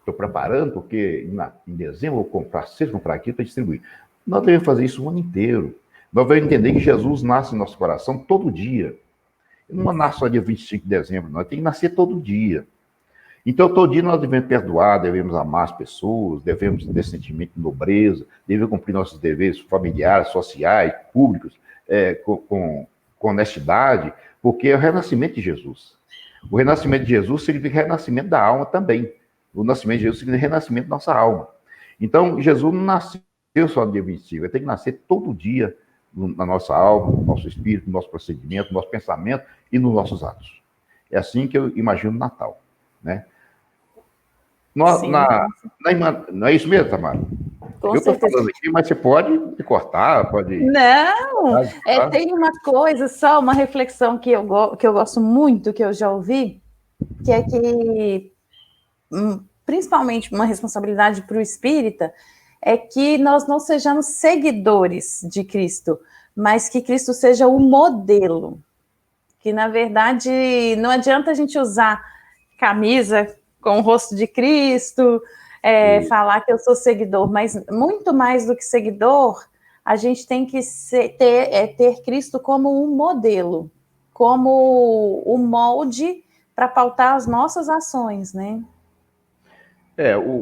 estou preparando, porque em dezembro eu vou comprar aquilo para distribuir. Nós devemos fazer isso o ano inteiro. Nós devemos entender que Jesus nasce no nosso coração todo dia. Ele não nasce só dia 25 de dezembro, nós tem que nascer todo dia. Então, todo dia nós devemos perdoar, devemos amar as pessoas, devemos ter sentimento de nobreza, devemos cumprir nossos deveres familiares, sociais, públicos, com honestidade, porque é o renascimento de Jesus. O renascimento de Jesus significa renascimento da alma também. O nascimento de Jesus significa renascimento da nossa alma. Então, Jesus não nasceu só no dia 25, ele tem que nascer todo dia na nossa alma, no nosso espírito, no nosso procedimento, no nosso pensamento e nos nossos atos. É assim que eu imagino o Natal, né? Não é isso mesmo, Tamara? Com eu estou certeza. falando aqui, mas você pode me cortar, pode... Não, tem uma coisa, só uma reflexão que eu gosto muito, que eu já ouvi, que é que, principalmente uma responsabilidade para o espírita, é que nós não sejamos seguidores de Cristo, mas que Cristo seja o modelo. Que, na verdade, não adianta a gente usar camisa com o rosto de Cristo, falar que eu sou seguidor, mas muito mais do que seguidor, a gente tem que ter Cristo como um modelo, como o molde para pautar as nossas ações, né?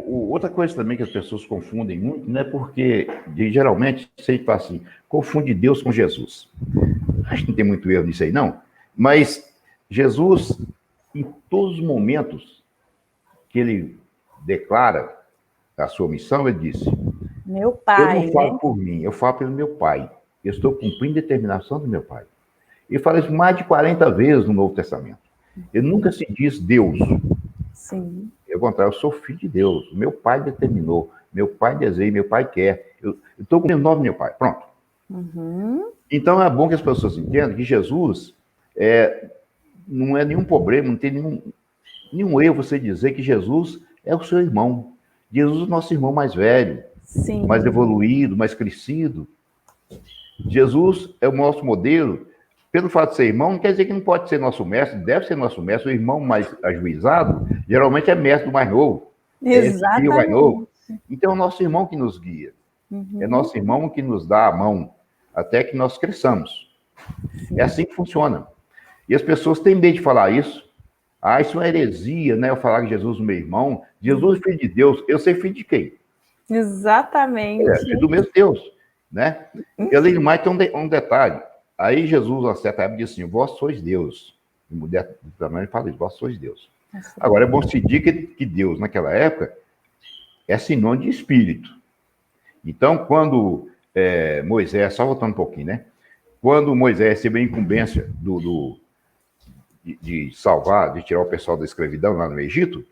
Outra coisa também que as pessoas confundem muito, né? Porque geralmente sempre fala assim, confunde Deus com Jesus. Acho que não tem muito erro nisso aí, não. Mas Jesus, em todos os momentos que ele declara a sua missão, ele disse: meu pai, eu não falo por mim, eu falo pelo meu pai. Eu estou cumprindo a determinação do meu pai. Ele fala isso mais de 40 vezes no Novo Testamento. Ele nunca se diz Deus. Sim. Ao contrário, eu sou filho de Deus. Meu pai determinou, meu pai deseja, meu pai quer. Eu estou cumprindo o nome do meu pai. Pronto. Uhum. Então é bom que as pessoas entendam que Jesus não é nenhum problema, não tem nenhum erro você dizer que Jesus é o seu irmão. Jesus é o nosso irmão mais velho, sim, mais evoluído, mais crescido. Jesus é o nosso modelo. Pelo fato de ser irmão, não quer dizer que não pode ser nosso mestre, deve ser nosso mestre. O irmão mais ajuizado, geralmente é mestre do mais novo. Exatamente. É mais novo. Então é o nosso irmão que nos guia. Uhum. É nosso irmão que nos dá a mão até que nós cresçamos. Sim. É assim que funciona. E as pessoas têm medo de falar isso. Ah, isso é uma heresia, né? Eu falar que Jesus é meu irmão. Jesus é filho de Deus. Eu sei filho de quem? Exatamente. Filho do mesmo Deus, né? E além do mais, tem um detalhe. Aí Jesus, a certa época, disse assim: vós sois Deus. E mulher também fala isso: vós sois Deus. Agora, é bom se dizer que Deus, naquela época, é sinônimo de espírito. Então, quando Moisés, só voltando um pouquinho, né? Quando Moisés recebeu a incumbência de salvar, de tirar o pessoal da escravidão lá no Egito,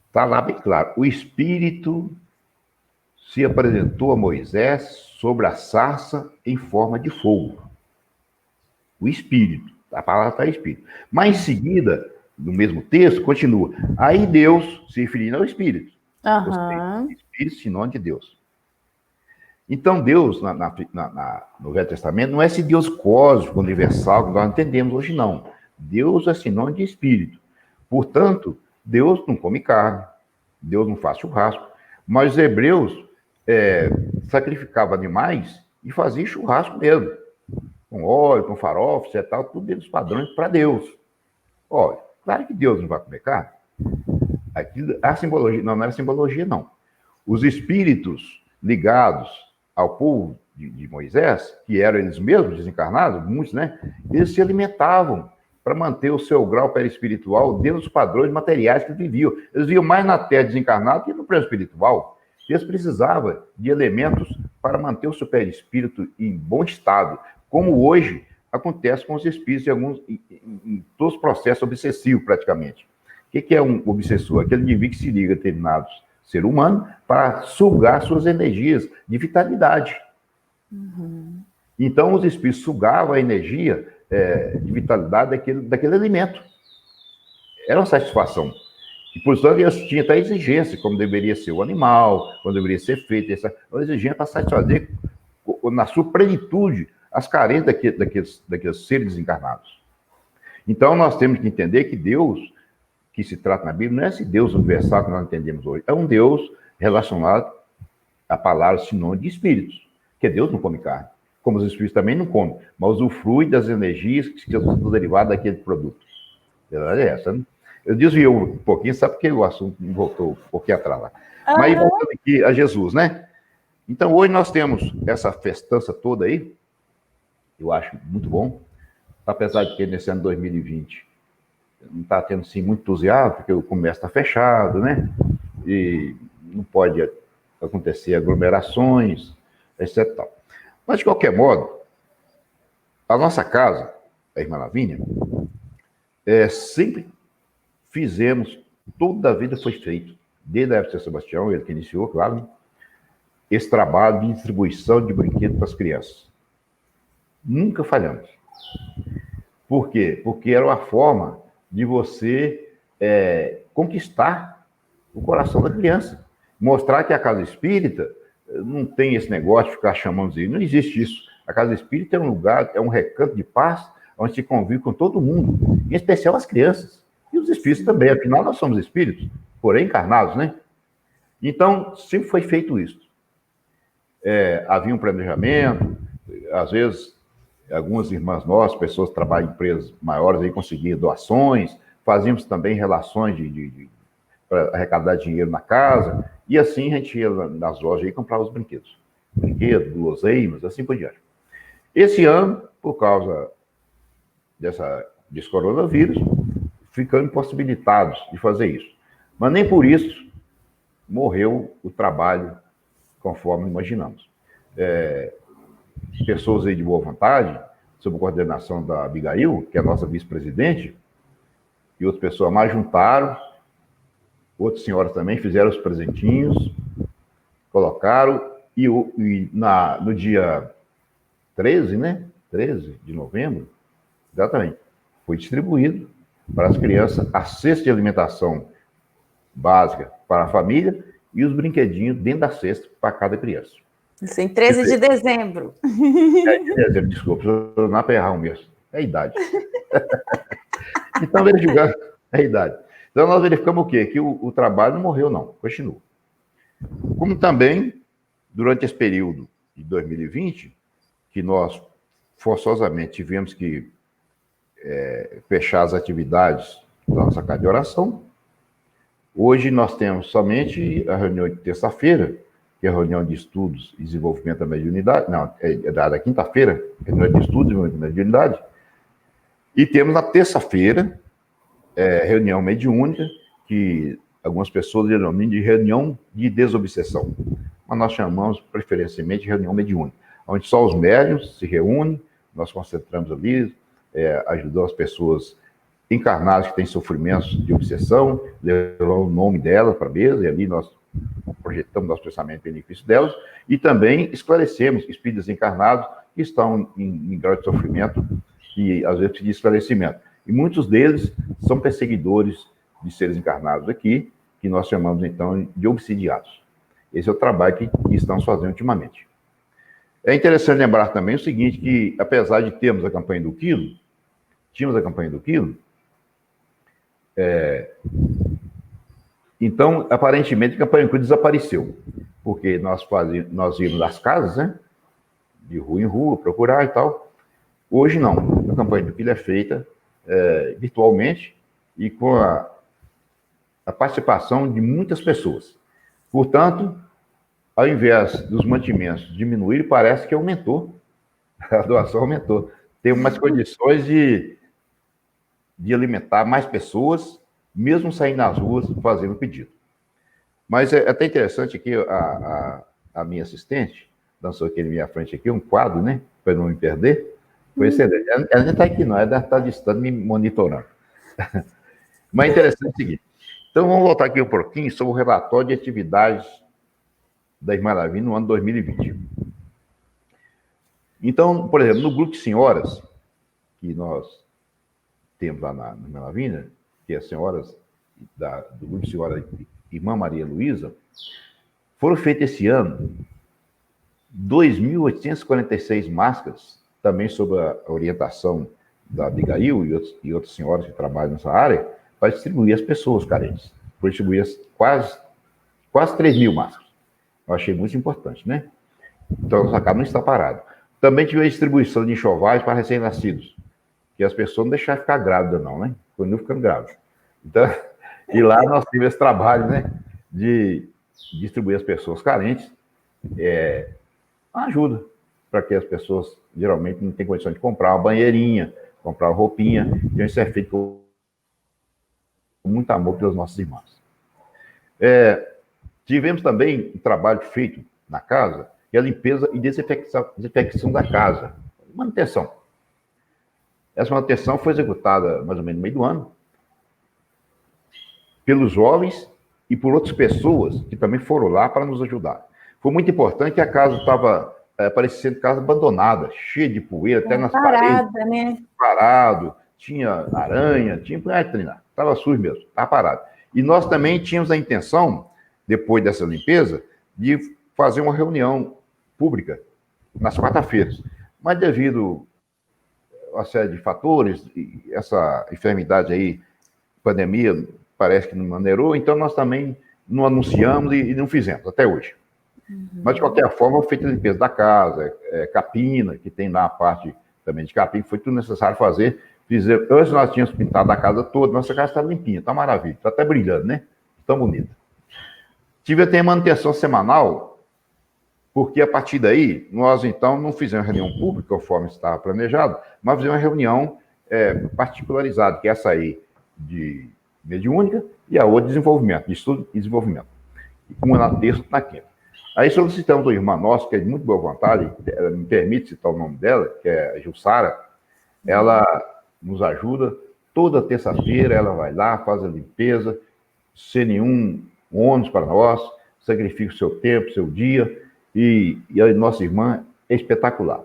está lá bem claro: o Espírito se apresentou a Moisés sobre a sarça em forma de fogo. O Espírito, a palavra está Espírito. Mas em seguida, no mesmo texto, continua: aí Deus, se referindo ao Espírito. Uhum. Espírito, sinônimo de Deus. Então, Deus, no Velho Testamento, não é esse Deus cósmico, universal, que nós entendemos hoje, não. Deus é sinônimo de Espírito. Portanto, Deus não come carne, Deus não faz churrasco. Mas os hebreus sacrificavam animais e faziam churrasco mesmo. Com óleo, com farofa, e tal, tudo dentro dos padrões para Deus. Olha, claro que Deus não vai comer carne. A simbologia, não era simbologia, não. Os espíritos ligados ao povo de Moisés, que eram eles mesmos desencarnados, muitos, né? Eles se alimentavam para manter o seu grau perispiritual dentro dos padrões materiais que viviam. Eles viviam mais na terra desencarnada que no plano espiritual. Eles precisavam de elementos para manter o seu perispírito em bom estado, como hoje acontece com os espíritos em todos os processos obsessivos, praticamente. O que é um obsessor? Aquele indivíduo que se liga a determinados ser humano para sugar suas energias de vitalidade. Uhum. Então, os espíritos sugavam a energia de vitalidade daquele alimento. Era uma satisfação. E, portanto, eles tinham até exigência, como deveria ser o animal, como deveria ser feito. Uma exigência para satisfazer, na sua plenitude, as carências daqueles seres desencarnados. Então, nós temos que entender que Deus, que se trata na Bíblia, não é esse Deus universal que nós entendemos hoje. É um Deus relacionado a palavra sinônimo de espíritos, que Deus não come carne, como os espíritos também não comem, mas usufrui das energias que são derivadas daquele produto. A verdade é essa, né? Eu desviei um pouquinho, sabe porque o assunto voltou um pouquinho atrás lá. Mas voltando aqui a Jesus, né? Então, hoje nós temos essa festança toda aí, eu acho muito bom, apesar de que nesse ano 2020 não está tendo, assim, muito entusiasmo, porque o comércio está fechado, né? E não pode acontecer aglomerações, etc. Tal. Mas, de qualquer modo, a nossa casa, a Irmã Lavínia, sempre fizemos, toda a vida foi feito, desde a época de São Sebastião, ele que iniciou, claro, né? Esse trabalho de distribuição de brinquedos para as crianças. Nunca falhamos. Por quê? Porque era uma forma de você conquistar o coração da criança. Mostrar que a casa espírita não tem esse negócio de ficar chamando de... Não existe isso. A casa espírita é um lugar, é um recanto de paz, onde se convive com todo mundo, em especial as crianças. E os espíritos também. Afinal, nós somos espíritos, porém encarnados, né? Então, sempre foi feito isso. Havia um planejamento, às vezes, algumas irmãs nossas, pessoas que trabalham em empresas maiores, aí conseguiam doações, fazíamos também relações para arrecadar dinheiro na casa, e assim a gente ia nas lojas e comprava os brinquedos. Brinquedos, guloseimas, assim por diante. Esse ano, por causa desse coronavírus, ficamos impossibilitados de fazer isso. Mas nem por isso morreu o trabalho conforme imaginamos. Pessoas aí de boa vontade, sob a coordenação da Abigail, que é a nossa vice-presidente, e outras pessoas mais juntaram, outras senhoras também fizeram os presentinhos, colocaram, e no dia 13, né? 13 de novembro, exatamente, foi distribuído para as crianças a cesta de alimentação básica para a família e os brinquedinhos dentro da cesta para cada criança. Isso em 13 de dezembro. De dezembro, desculpa, eu não errar um mês. É a idade. Então, verificando a idade. Então, nós verificamos o quê? Que o trabalho não morreu, não. Continua. Como também, durante esse período de 2020, que nós forçosamente tivemos que fechar as atividades da nossa casa de oração, hoje nós temos somente a reunião de terça-feira, que é a reunião de estudos e desenvolvimento da mediunidade, não, é da quinta-feira, reunião de estudos e desenvolvimento da mediunidade, e temos na terça-feira, reunião mediúnica, que algumas pessoas denominam de reunião de desobsessão, mas nós chamamos preferencialmente de reunião mediúnica, onde só os médiuns se reúnem, nós concentramos ali, ajudamos as pessoas encarnadas que têm sofrimentos de obsessão, levamos o nome delas para a mesa, e ali nós projetamos nosso pensamento em benefício delas, e também esclarecemos espíritos encarnados que estão em grau de sofrimento e, às vezes, de esclarecimento. E muitos deles são perseguidores de seres encarnados aqui, que nós chamamos, então, de obsidiados. Esse é o trabalho que estamos fazendo ultimamente. É interessante lembrar também o seguinte, que, apesar de termos a campanha do quilo, então, aparentemente, a campanha do quilo desapareceu, porque nós íamos às casas, né, de rua em rua, procurar e tal. Hoje, não. A campanha do quilo é feita virtualmente e com a participação de muitas pessoas. Portanto, ao invés dos mantimentos diminuírem, parece que aumentou. A doação aumentou. Tem mais condições de alimentar mais pessoas, mesmo saindo nas ruas fazendo pedido. Mas é até interessante aqui, a minha assistente lançou aqui na minha frente aqui um quadro, né? Para não me perder. Foi excelente. Ela não está aqui, não, ela está distante me monitorando. Mas é interessante o seguinte. Então, vamos voltar aqui um pouquinho sobre o relatório de atividades da Irmã Lavínia no ano 2020. Então, por exemplo, no grupo de senhoras, que nós temos lá na Irmã Lavínia, que é as senhoras do grupo de senhoras Irmã Maria Luísa, foram feitas esse ano 2.846 máscaras, também sob a orientação da Abigail e outras senhoras que trabalham nessa área, para distribuir às pessoas carentes. Foi distribuir quase 3.000 máscaras. Eu achei muito importante, né? Então, o SACAP não está parado. Também tive a distribuição de enxovais para recém-nascidos, que as pessoas não deixaram ficar grávidas, não, né? Continuam ficando grávidas. Então, e lá nós tivemos esse trabalho, né? De distribuir às pessoas carentes ajuda para que as pessoas geralmente não têm condição de comprar uma banheirinha, comprar uma roupinha. Então, isso é feito com muito amor pelas nossas irmãs. Tivemos também um trabalho feito na casa, que é a limpeza e desinfecção da casa. Manutenção. Essa manutenção foi executada mais ou menos no meio do ano pelos jovens e por outras pessoas que também foram lá para nos ajudar. Foi muito importante que a casa estava parecendo casa abandonada, cheia de poeira, até nas parada, paredes. Né? Parado, tinha aranha, tinha... Estava sujo mesmo, estava parado. E nós também tínhamos a intenção, depois dessa limpeza, de fazer uma reunião pública nas quarta-feiras. Mas devido a uma série de fatores, essa enfermidade aí, pandemia, parece que não maneirou, então nós também não anunciamos e não fizemos, até hoje. Mas, de qualquer forma, foi feita a limpeza da casa, capina, que tem lá a parte também de capim, foi tudo necessário fazer. Antes nós tínhamos pintado a casa toda, nossa casa está limpinha, está maravilha, está até brilhando, né? Tão bonita. Tive até manutenção semanal, porque a partir daí, nós então não fizemos reunião pública, conforme estava planejado, mas fizemos uma reunião particularizada, que é essa aí de mediúnica e a outra de desenvolvimento, de estudo e desenvolvimento. Uma na terça e na quinta. Aí solicitamos uma irmã nossa, que é de muito boa vontade, ela me permite citar o nome dela, que é a Jussara, ela nos ajuda, toda terça-feira ela vai lá, faz a limpeza, sem nenhum ônus para nós, sacrifica o seu tempo, seu dia, e a nossa irmã é espetacular.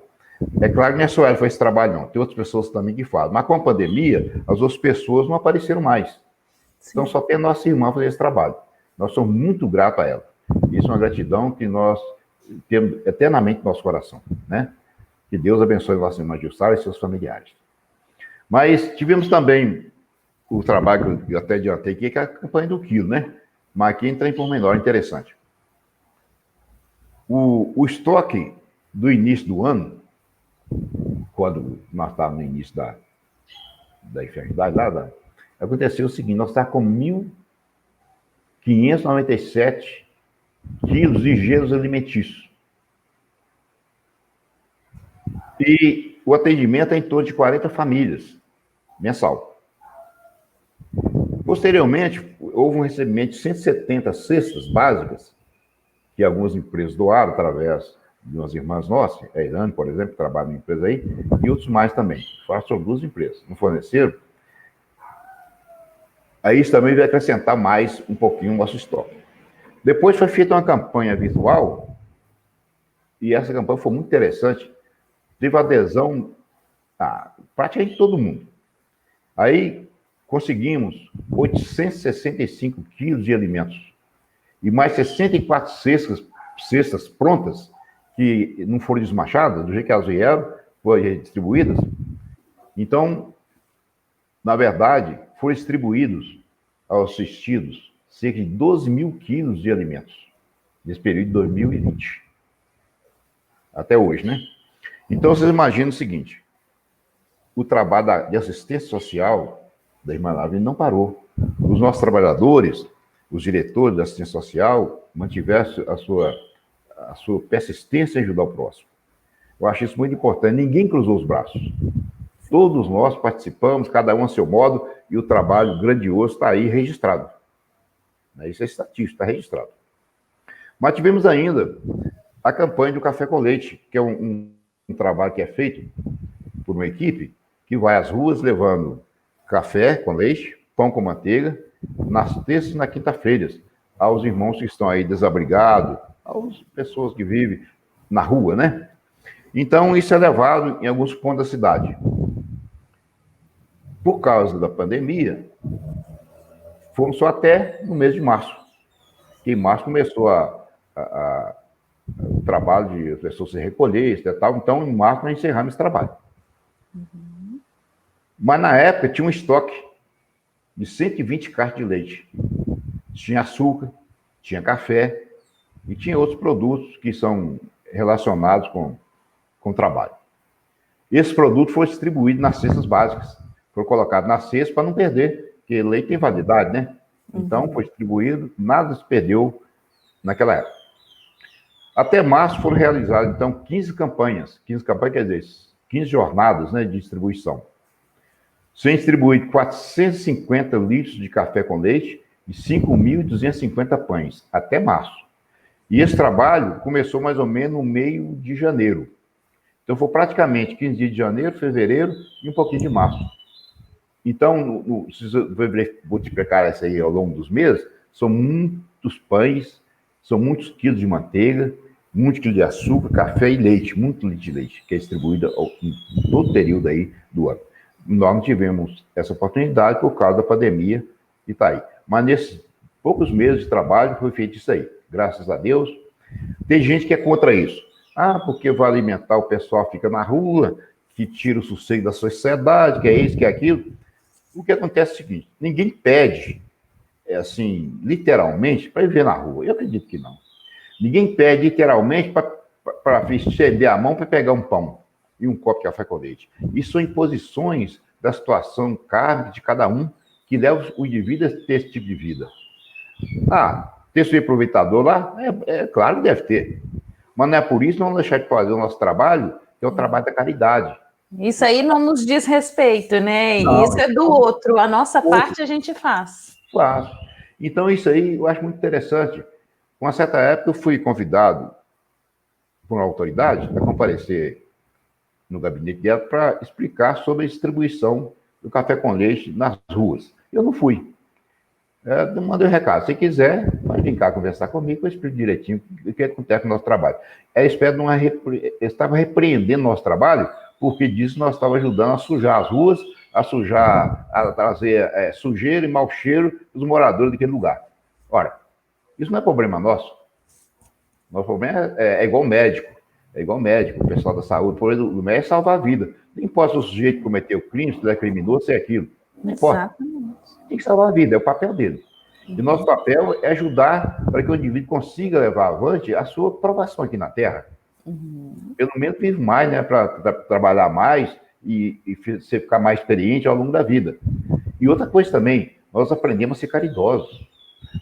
É claro que não é só ela que faz esse trabalho, não, tem outras pessoas também que fazem, mas com a pandemia, as outras pessoas não apareceram mais. Sim. Então só tem a nossa irmã fazer esse trabalho. Nós somos muito gratos a ela. Isso é uma gratidão que nós temos eternamente no nosso coração, né? Que Deus abençoe nossa irmã Jussara e seus familiares. Mas tivemos também o trabalho que eu até adiantei aqui, que é a campanha do quilo, né? Mas aqui entra em pormenor interessante. O estoque do início do ano, quando nós estávamos no início da enfermidade, aconteceu o seguinte, nós estávamos com 1.597 quilos de gelos alimentícios. E o atendimento é em torno de 40 famílias, mensal. Posteriormente, houve um recebimento de 170 cestas básicas, que algumas empresas doaram através de umas irmãs nossas, a Irane, por exemplo, que trabalha numa empresa aí, e outros mais também. São duas empresas, não forneceram. Aí isso também vai acrescentar mais um pouquinho o nosso estoque. Depois foi feita uma campanha virtual, e essa campanha foi muito interessante. Teve adesão a praticamente todo mundo. Aí conseguimos 865 quilos de alimentos e mais 64 cestas prontas, que não foram desmachadas, do jeito que elas vieram, foram distribuídas. Então, na verdade, foram distribuídos aos assistidos cerca de 12 mil quilos de alimentos nesse período de 2020. Até hoje, né? Então, vocês imaginam o seguinte, o trabalho de assistência social da Irmã Lavina não parou. Os nossos trabalhadores, os diretores da assistência social, mantiveram a sua persistência em ajudar o próximo. Eu acho isso muito importante. Ninguém cruzou os braços. Todos nós participamos, cada um a seu modo, e o trabalho grandioso está aí registrado. Isso é estatístico, está registrado. Mas tivemos ainda a campanha do Café com Leite, que é um trabalho que é feito por uma equipe que vai às ruas levando café com leite, pão com manteiga, nas terças e nas quinta-feiras, aos irmãos que estão aí desabrigados, às pessoas que vivem na rua, né? Então, isso é levado em alguns pontos da cidade. Por causa da pandemia, fomos só até no mês de março. Que em março começou o trabalho de as pessoas se recolher, e tal. Então, em março, nós encerramos esse trabalho. Uhum. Mas, na época, tinha um estoque de 120 caixas de leite. Tinha açúcar, tinha café, e tinha outros produtos que são relacionados com o trabalho. Esse produto foi distribuído nas cestas básicas, foi colocado na cesta para não perder, porque leite tem validade, né? Então, foi distribuído, nada se perdeu naquela época. Até março foram realizadas, então, 15 campanhas. 15 campanhas quer dizer 15 jornadas, né, de distribuição. Sendo distribuído 450 litros de café com leite e 5.250 pães, até março. E esse trabalho começou mais ou menos no meio de janeiro. Então, foi praticamente 15 dias de janeiro, fevereiro e um pouquinho de março. Então, se você multiplicar isso aí ao longo dos meses, são muitos pães, são muitos quilos de manteiga, muitos quilos de açúcar, café e leite, muito leite de leite, que é distribuído em todo o período aí do ano. Nós não tivemos essa oportunidade por causa da pandemia e está aí. Mas nesses poucos meses de trabalho foi feito isso aí, graças a Deus. Tem gente que é contra isso. Ah, porque vai alimentar o pessoal, fica na rua, que tira o sossego da sociedade, que é isso, que é aquilo. O que acontece é o seguinte, ninguém pede, assim, literalmente, para viver na rua. Eu acredito que não. Ninguém pede, literalmente, para estender a mão para pegar um pão e um copo de café com leite. Isso são imposições da situação kármica de cada um que leva o indivíduo a ter esse tipo de vida. Ah, ter seu aproveitador lá? É claro que deve ter. Mas não é por isso que não vamos deixar de fazer o nosso trabalho, que é o trabalho da caridade. Isso aí não nos diz respeito, né? Não, isso é do outro. A nossa parte a gente faz. Faço. Então, isso aí eu acho muito interessante. Uma certa época, eu fui convidado por uma autoridade a comparecer no gabinete dela para explicar sobre a distribuição do café com leite nas ruas. Eu não fui. Eu mandei um recado. Se quiser, pode vir cá conversar comigo, eu explico direitinho o que acontece no nosso trabalho. Estava repreendendo o nosso trabalho, porque disso nós estávamos ajudando a sujar as ruas, a trazer sujeira e mau cheiro dos moradores daquele lugar. Ora, isso não é problema nosso. Nosso problema é igual médico. É igual médico, o pessoal da saúde. O problema do médico é salvar a vida. Não importa se o sujeito cometeu crime, se ele é criminoso, se é aquilo. Não importa. Exatamente. Tem que salvar a vida, é o papel dele. E nosso papel é ajudar para que o indivíduo consiga levar avante a sua aprovação aqui na Terra. Pelo menos vive mais, né, para trabalhar mais e ficar mais experiente ao longo da vida. E outra coisa também, nós aprendemos a ser caridosos.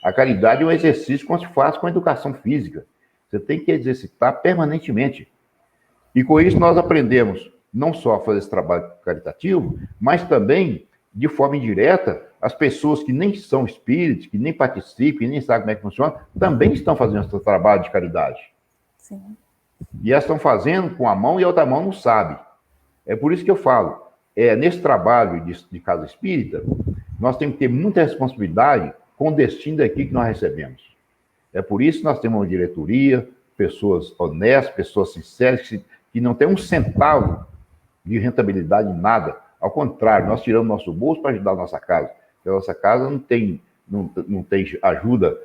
A caridade é um exercício que se faz com a educação física. Você tem que exercitar permanentemente. E com isso nós aprendemos não só a fazer esse trabalho caritativo, mas também, de forma indireta, as pessoas que nem são espíritos, que nem participam, que nem sabem como é que funciona, também estão fazendo esse trabalho de caridade. Sim. E elas estão fazendo com a mão e a outra mão não sabe. É por isso que eu falo, nesse trabalho de casa espírita, nós temos que ter muita responsabilidade com o destino daqui que nós recebemos. É por isso que nós temos uma diretoria, pessoas honestas, pessoas sinceras, que não tem um centavo de rentabilidade em nada. Ao contrário, nós tiramos nosso bolso para ajudar a nossa casa. Porque a nossa casa não tem ajuda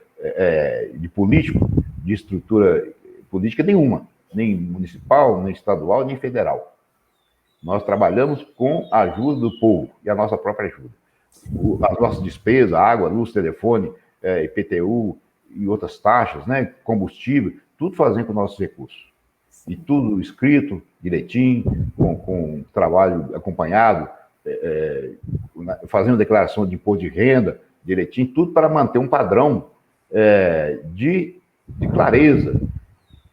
de político, de estrutura política nenhuma, nem municipal, nem estadual, nem federal. Nós trabalhamos com a ajuda do povo e a nossa própria ajuda. As nossas despesas, água, luz, telefone, IPTU e outras taxas, né, combustível, tudo fazendo com nossos recursos. E tudo escrito direitinho, com trabalho acompanhado, fazendo declaração de imposto de renda direitinho, tudo para manter um padrão de clareza,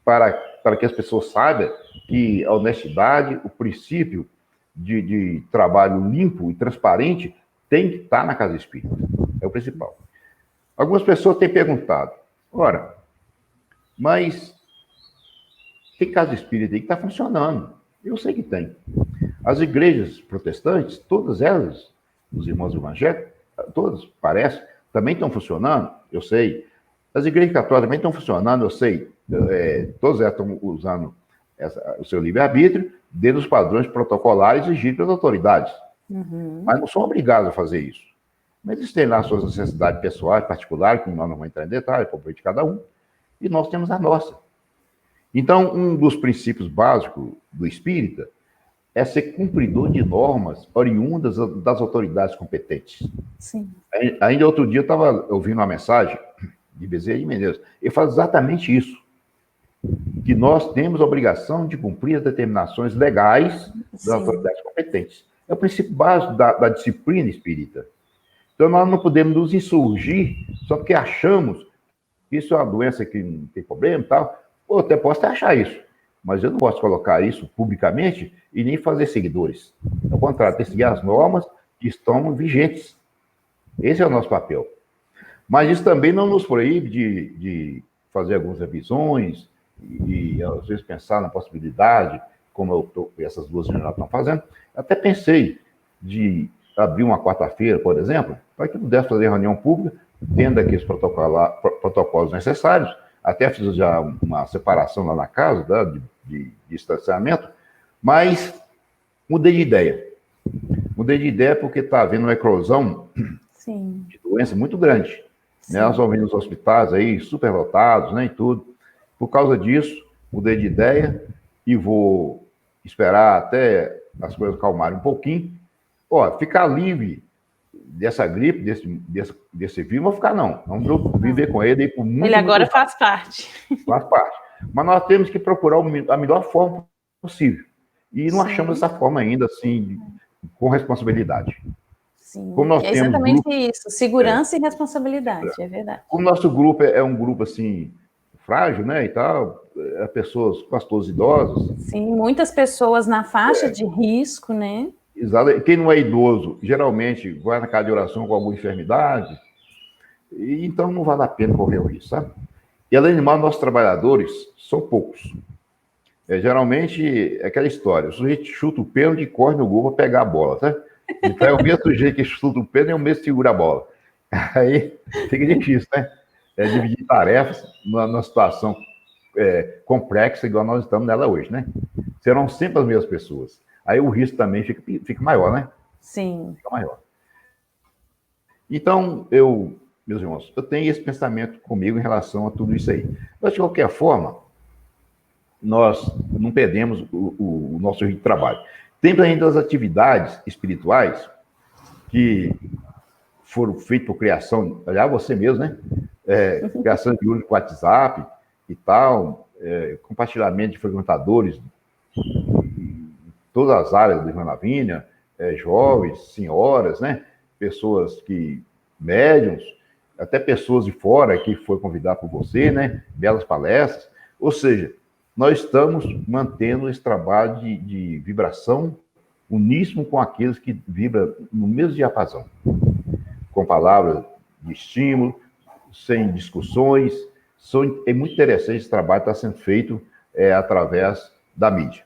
para que as pessoas saibam que a honestidade, o princípio de trabalho limpo e transparente tem que estar na casa espírita. É o principal. Algumas pessoas têm perguntado, ora, mas tem casa espírita aí que está funcionando. Eu sei que tem. As igrejas protestantes, todas elas, os irmãos evangélicos, todas, parece, também estão funcionando, eu sei. As igrejas católicas também estão funcionando, eu sei. Todas elas estão usando o seu livre-arbítrio dentro dos padrões protocolares exigidos pelas autoridades. Mas não são obrigados a fazer isso. Mas eles têm lá suas necessidades pessoais, particulares, que nós não vamos entrar em detalhe, problema de cada um, e nós temos a nossa. Então, um dos princípios básicos do espírita é ser cumpridor de normas oriundas das autoridades competentes. Sim. Ainda outro dia eu estava ouvindo uma mensagem de Bezerra de Menezes. Ele fala exatamente isso, que nós temos a obrigação de cumprir as determinações legais das autoridades competentes. É o princípio básico da disciplina espírita. Então, nós não podemos nos insurgir só porque achamos que isso é uma doença que não tem problema e tal. Eu até posso até achar isso, mas eu não posso colocar isso publicamente e nem fazer seguidores. Ao contrário, tem que seguir as normas que estão vigentes. Esse é o nosso papel. Mas isso também não nos proíbe de fazer algumas revisões e, às vezes, pensar na possibilidade, como essas duas já estão fazendo. Até pensei de abrir uma quarta-feira, por exemplo, para que pudesse fazer reunião pública, tendo aqueles protocolos necessários. Até fiz já uma separação lá na casa, né, de distanciamento, mas mudei de ideia. Mudei de ideia porque está havendo uma eclosão de doença muito grande. Né? Nós vamos ver os hospitais aí superlotados, né, e tudo. Por causa disso, mudei de ideia e vou esperar até as coisas acalmarem um pouquinho. Ó, ficar livre dessa gripe, desse vírus, não vou ficar, não. Vamos viver com ele aí por muito tempo. Ele agora faz parte. Faz parte. Mas nós temos que procurar a melhor forma possível. E não achamos essa forma ainda, assim, com responsabilidade. Sim, como nós temos exatamente grupo, isso. Segurança e responsabilidade, é verdade. Como nosso grupo é um grupo, assim, frágil, né, e tal, pessoas, quase todos idosos. Sim, muitas pessoas na faixa de risco, né? Exato. Quem não é idoso, geralmente, vai na casa de oração com alguma enfermidade, e então não vale a pena correr o risco, sabe? E, além de mais, nossos trabalhadores são poucos. Geralmente, é aquela história, o sujeito chuta o pênalti e corre no gol para pegar a bola, tá? Então, é o mesmo sujeito que chuta o pênalti e o mesmo que segura a bola. Aí, fica difícil, né? Dividir tarefas numa situação complexa, igual nós estamos nela hoje, né? Serão sempre as mesmas pessoas. Aí o risco também fica maior, né? Sim. Fica maior. Então, meus irmãos, eu tenho esse pensamento comigo em relação a tudo isso aí. Mas, de qualquer forma, nós não perdemos o nosso ritmo de trabalho. Temos ainda as atividades espirituais que foram feitas por criação, aliás, você mesmo, né? Criação de grupo com WhatsApp e tal, compartilhamento de frequentadores em todas as áreas do Irmã Lavínia, jovens, senhoras, né? Pessoas médiums, até pessoas de fora que foi convidar por você, né? Belas palestras. Ou seja, nós estamos mantendo esse trabalho de vibração uníssono com aqueles que vibram no mesmo diapasão, com palavras de estímulo, sem discussões. É muito interessante esse trabalho que está sendo feito através da mídia.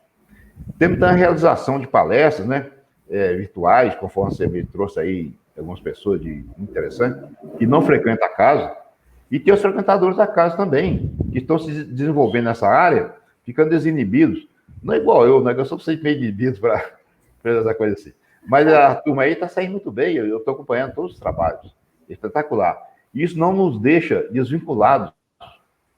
Temos também a realização de palestras, né, virtuais, conforme você me trouxe aí algumas pessoas interessantes, que não frequentam a casa, e tem os frequentadores da casa também, que estão se desenvolvendo nessa área, ficando desinibidos. Não é igual eu, né? Eu sou sempre meio inibido para essa coisa assim. Mas a turma aí está saindo muito bem, eu estou acompanhando todos os trabalhos. É espetacular. E isso não nos deixa desvinculados.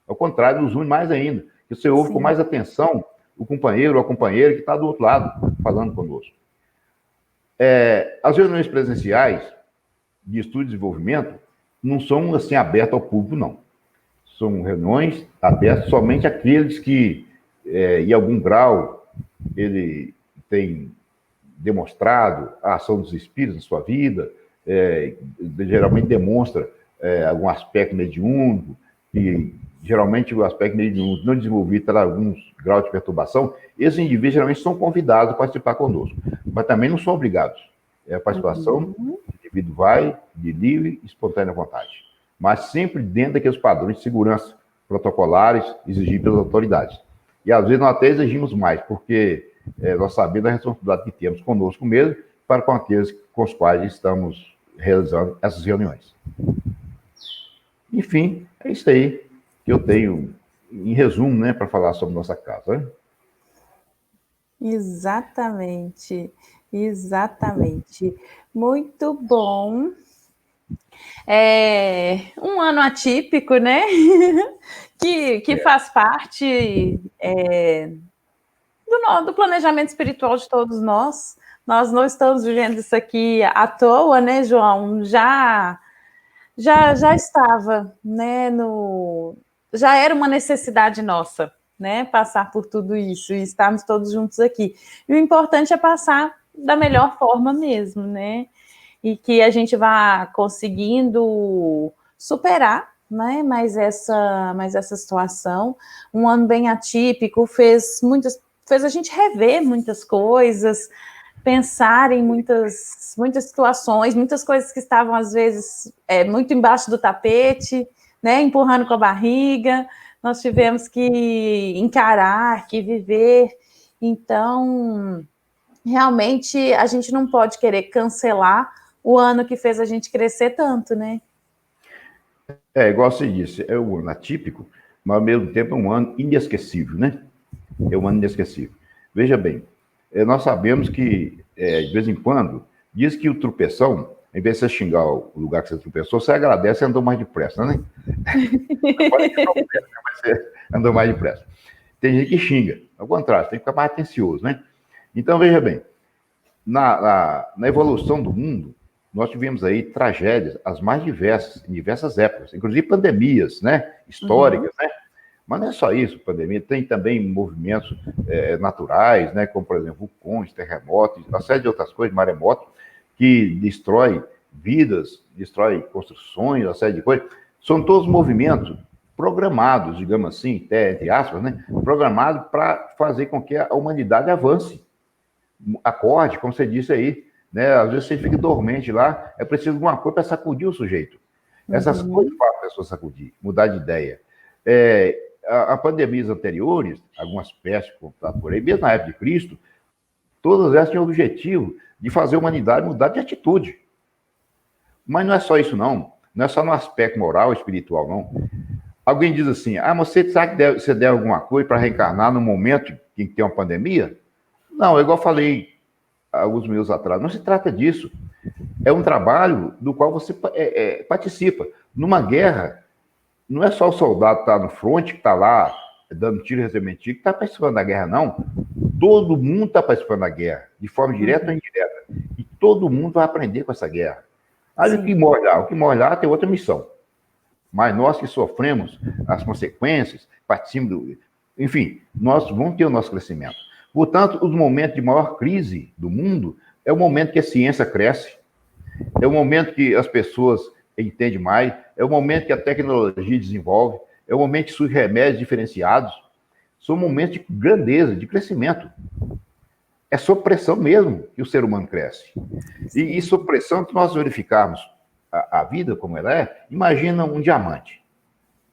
Ao contrário, nos une mais ainda. Você ouve com mais atenção o companheiro ou a companheira que está do outro lado, falando conosco. As reuniões presenciais de estudo e desenvolvimento não são assim abertas ao público, não. São reuniões abertas somente àqueles que, em algum grau, ele tem demonstrado a ação dos espíritos na sua vida, geralmente demonstra algum aspecto mediúnico, e geralmente o aspecto mediúnico não desenvolvido terá alguns graus de perturbação. Esses indivíduos geralmente são convidados a participar conosco, mas também não são obrigados. A participação, o indivíduo vai de livre e espontânea vontade, mas sempre dentro daqueles padrões de segurança protocolares exigidos pelas autoridades. E às vezes nós até exigimos mais, porque nós sabemos a responsabilidade que temos conosco mesmo para com aqueles com os quais estamos realizando essas reuniões. Enfim, é isso aí que eu tenho, em resumo, né, para falar sobre nossa casa. Né? Exatamente, exatamente. Muito bom. Um ano atípico, né? que faz parte do planejamento espiritual de todos nós. Nós não estamos vivendo isso aqui à toa, né, João? Já já estava, né, já era uma necessidade nossa, né, passar por tudo isso e estarmos todos juntos aqui. E o importante é passar da melhor forma mesmo, né, e que a gente vá conseguindo superar, né, mais essa situação. Um ano bem atípico fez a gente rever muitas coisas, pensar em muitas situações, muitas coisas que estavam, às vezes, muito embaixo do tapete, né, empurrando com a barriga, nós tivemos que encarar, que viver. Então, realmente, a gente não pode querer cancelar o ano que fez a gente crescer tanto, né? Igual você disse, é um ano atípico, mas ao mesmo tempo é um ano inesquecível, né? É um ano inesquecível. Veja bem, nós sabemos que, de vez em quando, diz que o tropeção, em vez de você xingar o lugar que você tropeçou, você agradece e andou mais depressa, né? Pode que tropeça, mas você andou mais depressa. Tem gente que xinga, ao contrário, tem que ficar mais atencioso, né? Então, veja bem, na evolução do mundo, nós tivemos aí tragédias, as mais diversas, em diversas épocas, inclusive pandemias, né? Históricas, né? Mas não é só isso, pandemia, tem também movimentos naturais, né? Como, por exemplo, vulcões, terremotos, uma série de outras coisas, maremoto, que destrói vidas, destrói construções, uma série de coisas. São todos movimentos programados, digamos assim, até entre aspas, né? Programados para fazer com que a humanidade avance, acorde, como você disse aí, né? Às vezes você fica dormente lá, é preciso de alguma coisa para sacudir o sujeito. Essas coisas fazem a pessoa sacudir, mudar de ideia. A pandemias anteriores, algumas pestes contadas por aí, mesmo na época de Cristo, todas elas tinham o objetivo de fazer a humanidade mudar de atitude. Mas não é só isso, não. Não é só no aspecto moral, espiritual, não. Alguém diz assim, mas você sabe que você deve alguma coisa para reencarnar no momento em que tem uma pandemia? Não, igual eu falei alguns minutos atrás, não se trata disso. É um trabalho do qual você participa. Numa guerra, não é só o soldado que está no fronte, que está lá dando tiro e recebendo tiro, que está participando da guerra, não. Todo mundo está participando da guerra, de forma direta ou indireta. E todo mundo vai aprender com essa guerra. Aí o que morre lá tem outra missão. Mas nós que sofremos as consequências, partimos do... Enfim, nós vamos ter o nosso crescimento. Portanto, os momentos de maior crise do mundo é o momento que a ciência cresce, é o momento que as pessoas entendem mais, é o momento que a tecnologia desenvolve, é o momento que surgem remédios diferenciados. São momentos de grandeza, de crescimento. É sob pressão mesmo que o ser humano cresce. E sob pressão que nós verificarmos a vida como ela é, imagina um diamante.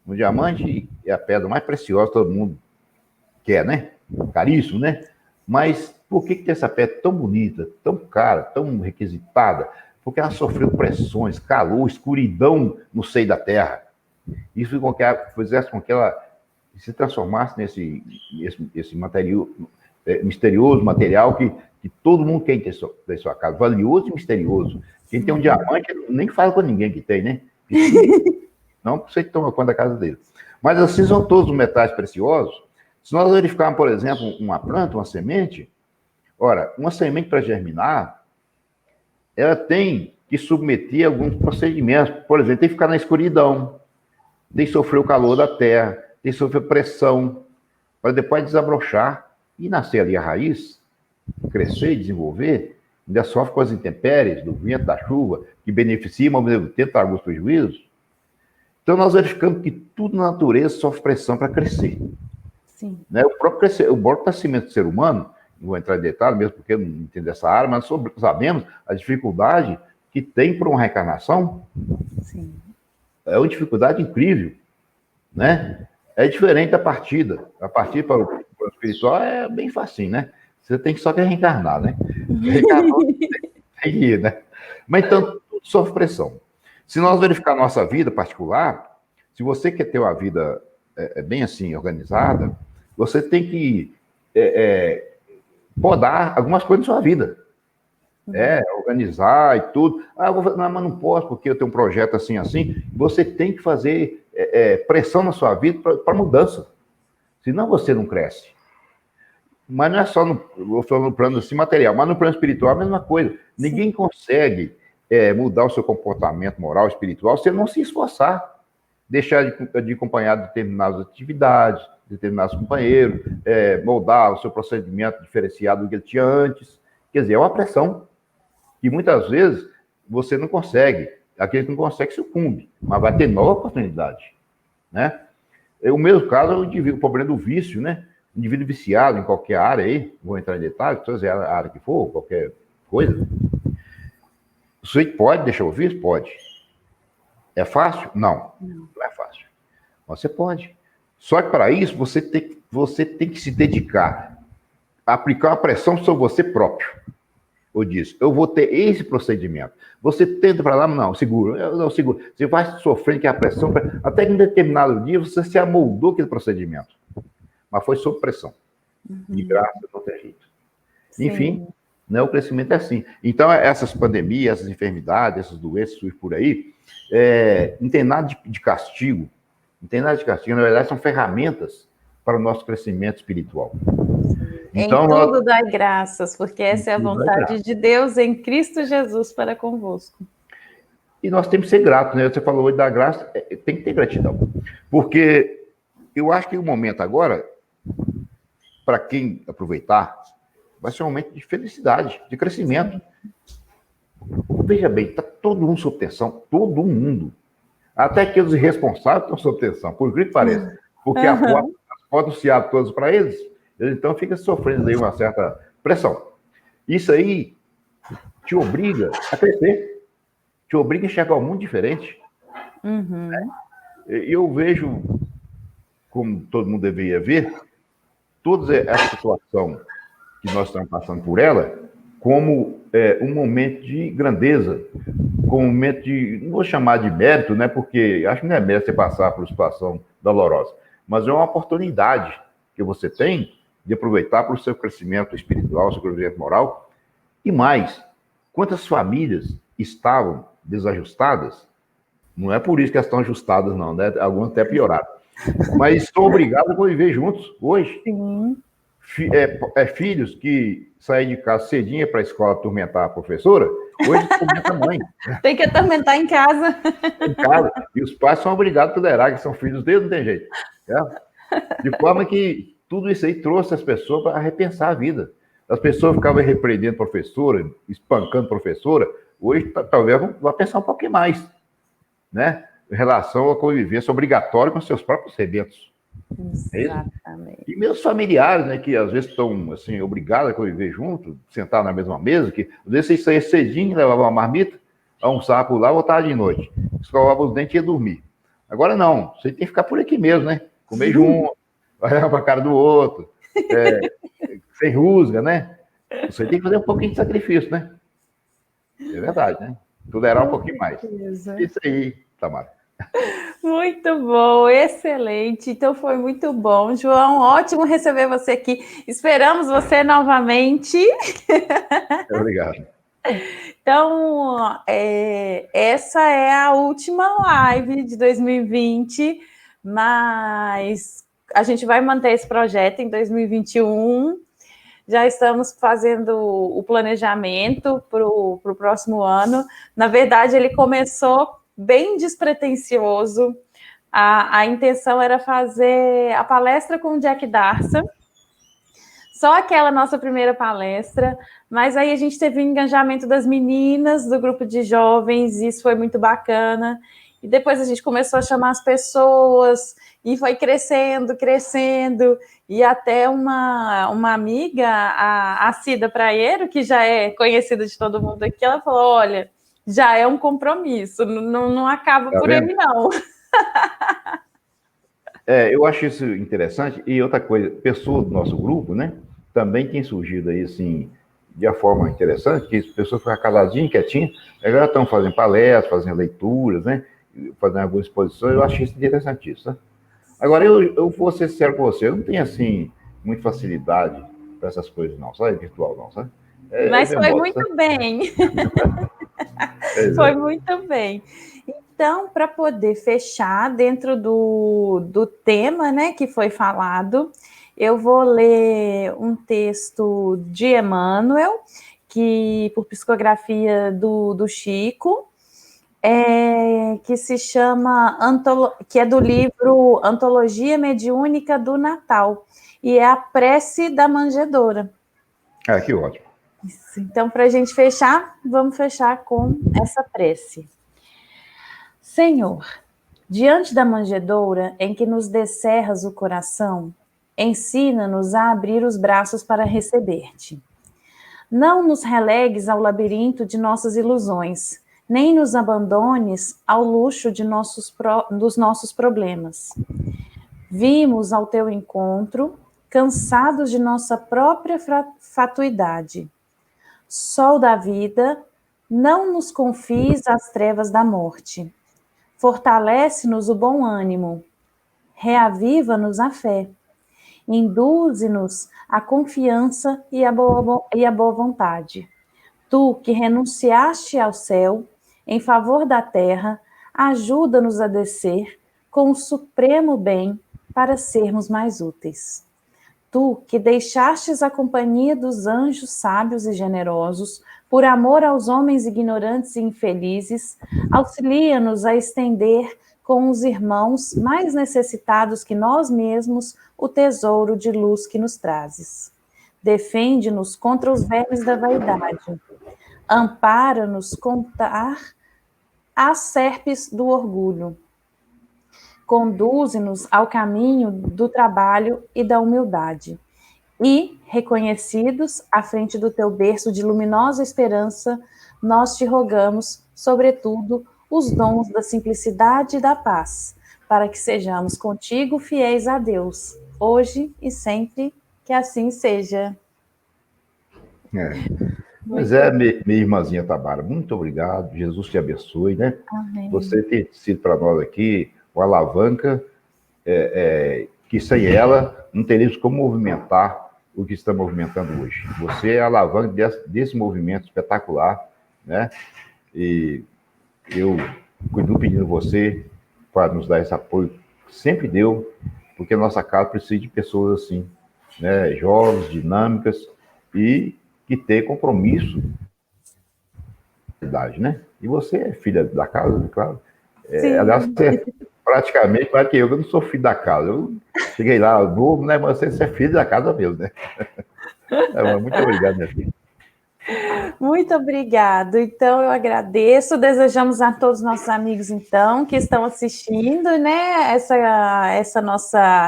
Um diamante é a pedra mais preciosa que todo mundo quer, né? Caríssimo, né? Mas por que tem essa pedra tão bonita, tão cara, tão requisitada? Porque ela sofreu pressões, calor, escuridão no seio da terra. Isso fizesse com que ela se transformasse nesse material, misterioso material que todo mundo quer ter em sua casa, valioso e misterioso. Quem tem um diamante nem fala com ninguém que tem, né? Não você que toma conta da casa dele. Mas assim são todos os metais preciosos. Se nós verificarmos, por exemplo, uma planta, uma semente, ora, uma semente para germinar, ela tem que submeter a alguns procedimentos. Por exemplo, tem que ficar na escuridão, tem que sofrer o calor da terra, tem que sofrer pressão, para depois desabrochar e nascer ali a raiz, crescer e desenvolver, ainda sofre com as intempéries, do vento, da chuva, que beneficiam, ao mesmo tempo, traz alguns prejuízos. Então, nós verificamos que tudo na natureza sofre pressão para crescer. Sim. Né? O próprio crescimento do ser humano, não vou entrar em detalhe mesmo porque eu não entendo essa área, mas sabemos a dificuldade que tem para uma reencarnação. Sim. É uma dificuldade incrível, né? É diferente da partida. A partida para o espiritual é bem facinho, né? Você tem que só que reencarnar, né? Reencarnou, tem que ir, né? Mas então, tudo sofre pressão. Se nós verificar a nossa vida particular, se você quer ter uma vida bem assim, organizada, você tem que podar algumas coisas na sua vida. Organizar e tudo. Mas não posso porque eu tenho um projeto assim, assim. Você tem que fazer pressão na sua vida para mudança. Senão você não cresce. Mas não é só no plano assim, material, mas no plano espiritual a mesma coisa. Sim. Ninguém consegue mudar o seu comportamento moral, espiritual, se ele não se esforçar, deixar de acompanhar determinadas atividades, determinados companheiros, moldar o seu procedimento diferenciado do que ele tinha antes. Quer dizer, é uma pressão que muitas vezes você não consegue. Aquele que não consegue sucumbe, mas vai ter nova oportunidade, né? O mesmo caso é o problema do vício, né? O indivíduo viciado em qualquer área aí, vou entrar em detalhes, seja a área que for, qualquer coisa. Você pode deixar o vício? Pode. É fácil? Não, não é fácil. Você pode. Só que para isso você tem que se dedicar a aplicar uma pressão sobre você próprio. Eu disse, eu vou ter esse procedimento. Você tenta para lá, não, seguro. Não, seguro. Você vai sofrendo que a pressão, até que em determinado dia você se amoldou aquele procedimento. Mas foi sob pressão. De graça, não tem jeito. Sim. Enfim, né, o crescimento é assim. Então, essas pandemias, essas enfermidades, essas doenças surgem por aí, não tem nada de castigo. Não tem nada de castigo. Na verdade, são ferramentas para o nosso crescimento espiritual. Então, em tudo dai graças, porque essa é a vontade de Deus em Cristo Jesus para convosco. E nós temos que ser gratos, né? Você falou hoje da graça, tem que ter gratidão. Porque eu acho que o momento agora, para quem aproveitar, vai ser um momento de felicidade, de crescimento. Veja bem, está todo mundo sob tensão, todo mundo. Até aqueles irresponsáveis estão sob tensão, por incrível que pareça. Porque as portas se abrem todas para eles, então fica sofrendo aí uma certa pressão. Isso aí te obriga a crescer, te obriga a enxergar um mundo diferente. Né? Eu vejo, como todo mundo deveria ver, toda essa situação que nós estamos passando por ela, como um momento de grandeza, como um momento de, não vou chamar de mérito, né? Porque acho que não é mérito você passar por uma situação dolorosa, mas é uma oportunidade que você tem de aproveitar para o seu crescimento espiritual, o seu crescimento moral. E mais, quantas famílias estavam desajustadas? Não é por isso que elas estão ajustadas, não, né? Algumas até pioraram. Mas estão obrigadas a conviver juntos hoje. Sim. Filhos que saem de casa cedinho para a escola atormentar a professora, hoje atormenta a mãe. Tem que atormentar em casa. Em casa. E os pais são obrigados a tolerar, que são filhos deles, não tem jeito. De forma que tudo isso aí trouxe as pessoas para repensar a vida. As pessoas ficavam repreendendo professora, espancando professora, hoje talvez vão pensar um pouquinho mais, né? Em relação à convivência obrigatória com seus próprios rebentos. Exatamente. E meus familiares, né, que às vezes estão assim, obrigados a conviver junto, sentar na mesma mesa, que às vezes vocês saíam cedinho, levavam uma marmita, almoçavam por lá, voltavam de noite, escovavam os dentes e ia dormir. Agora não, você tem que ficar por aqui mesmo, né? Comer junto, olhar para a cara do outro, sem rusga, né? Você tem que fazer um pouquinho de sacrifício, né? É verdade, né? Tolerar um pouquinho mais. Isso aí, Tamara. Muito bom, excelente. Então foi muito bom, João. Ótimo receber você aqui. Esperamos você novamente. Obrigado. Então, essa é a última live de 2020, mas a gente vai manter esse projeto em 2021. Já estamos fazendo o planejamento para o próximo ano. Na verdade, ele começou bem despretensioso. A intenção era fazer a palestra com o Jack Darsa, só aquela nossa primeira palestra, mas aí a gente teve o engajamento das meninas do grupo de jovens, e isso foi muito bacana. E depois a gente começou a chamar as pessoas, e foi crescendo, e até uma amiga, a Cida Praieiro, que já é conhecida de todo mundo aqui, ela falou, olha, já é um compromisso, não acaba por aí, não. Eu acho isso interessante. E outra coisa, pessoas do nosso grupo, né, também tem surgido aí, assim, de uma forma interessante, que as pessoas ficam caladinhas, quietinhas, agora estão fazendo palestras, fazendo leituras, né, fazendo algumas exposições. Eu acho isso interessantíssimo, né? Agora, eu vou ser sincero com você, eu não tenho, assim, muita facilidade para essas coisas, não, sabe? Virtual, não, sabe? Mas foi muito bem. Foi muito bem. Então, para poder fechar dentro do tema, né, que foi falado, eu vou ler um texto de Emmanuel, por psicografia do Chico, que se chama, que é do livro Antologia Mediúnica do Natal, e é a prece da manjedoura. Que ótimo. Isso. Então, para a gente fechar, vamos fechar com essa prece. Senhor, diante da manjedoura em que nos descerras o coração, ensina-nos a abrir os braços para receber-te. Não nos relegues ao labirinto de nossas ilusões, nem nos abandones ao luxo dos nossos problemas. Vimos ao teu encontro, cansados de nossa própria fatuidade. Sol da vida, não nos confies às trevas da morte. Fortalece-nos o bom ânimo. Reaviva-nos a fé. Induze-nos a confiança e a boa vontade. Tu, que renunciaste ao céu, em favor da terra, ajuda-nos a descer com o supremo bem para sermos mais úteis. Tu, que deixastes a companhia dos anjos sábios e generosos, por amor aos homens ignorantes e infelizes, auxilia-nos a estender com os irmãos mais necessitados que nós mesmos o tesouro de luz que nos trazes. Defende-nos contra os vermes da vaidade. Ampara-nos contra as serpes do orgulho. Conduze-nos ao caminho do trabalho e da humildade. E, reconhecidos à frente do teu berço de luminosa esperança, nós te rogamos, sobretudo, os dons da simplicidade e da paz, para que sejamos contigo fiéis a Deus, hoje e sempre, que assim seja. Mas minha irmãzinha Tabara, muito obrigado, Jesus te abençoe, né? Amém. Você tem sido para nós aqui uma alavanca que sem ela não teríamos como movimentar o que estamos movimentando hoje. Você é a alavanca desse movimento espetacular, né? E eu continuo pedindo você para nos dar esse apoio que sempre deu, porque a nossa casa precisa de pessoas assim, né? Jovens, dinâmicas e que tem compromisso, né? E você é filha da casa, claro. Aliás, você é praticamente mais que eu não sou filho da casa. Eu cheguei lá, novo, né? Mas você é filho da casa mesmo, né? Muito obrigado, minha filha. Muito obrigado. Então, eu agradeço. Desejamos a todos os nossos amigos, então, que estão assistindo, né,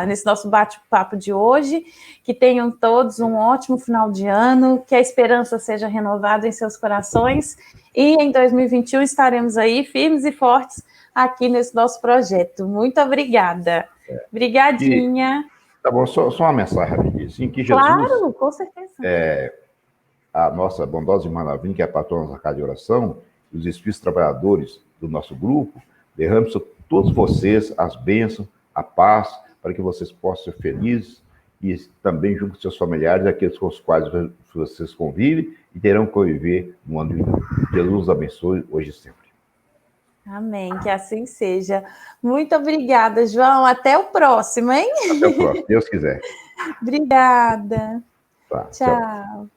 nesse nosso bate-papo de hoje, que tenham todos um ótimo final de ano, que a esperança seja renovada em seus corações, e em 2021 estaremos aí firmes e fortes aqui nesse nosso projeto. Muito obrigada. Obrigadinha. Tá bom, só uma mensagem rapidinho, assim, que Jesus... Claro, com certeza. A nossa bondosa irmã Lavínia, que é a patrona da casa de oração, e os espíritos trabalhadores do nosso grupo, derrame sobre todos vocês as bênçãos, a paz, para que vocês possam ser felizes e também junto com seus familiares, aqueles com os quais vocês convivem e terão que conviver no ano de novo. Jesus os abençoe hoje e sempre. Amém, que assim seja. Muito obrigada, João. Até o próximo, hein? Até o próximo, Deus quiser. Obrigada. Tá, tchau.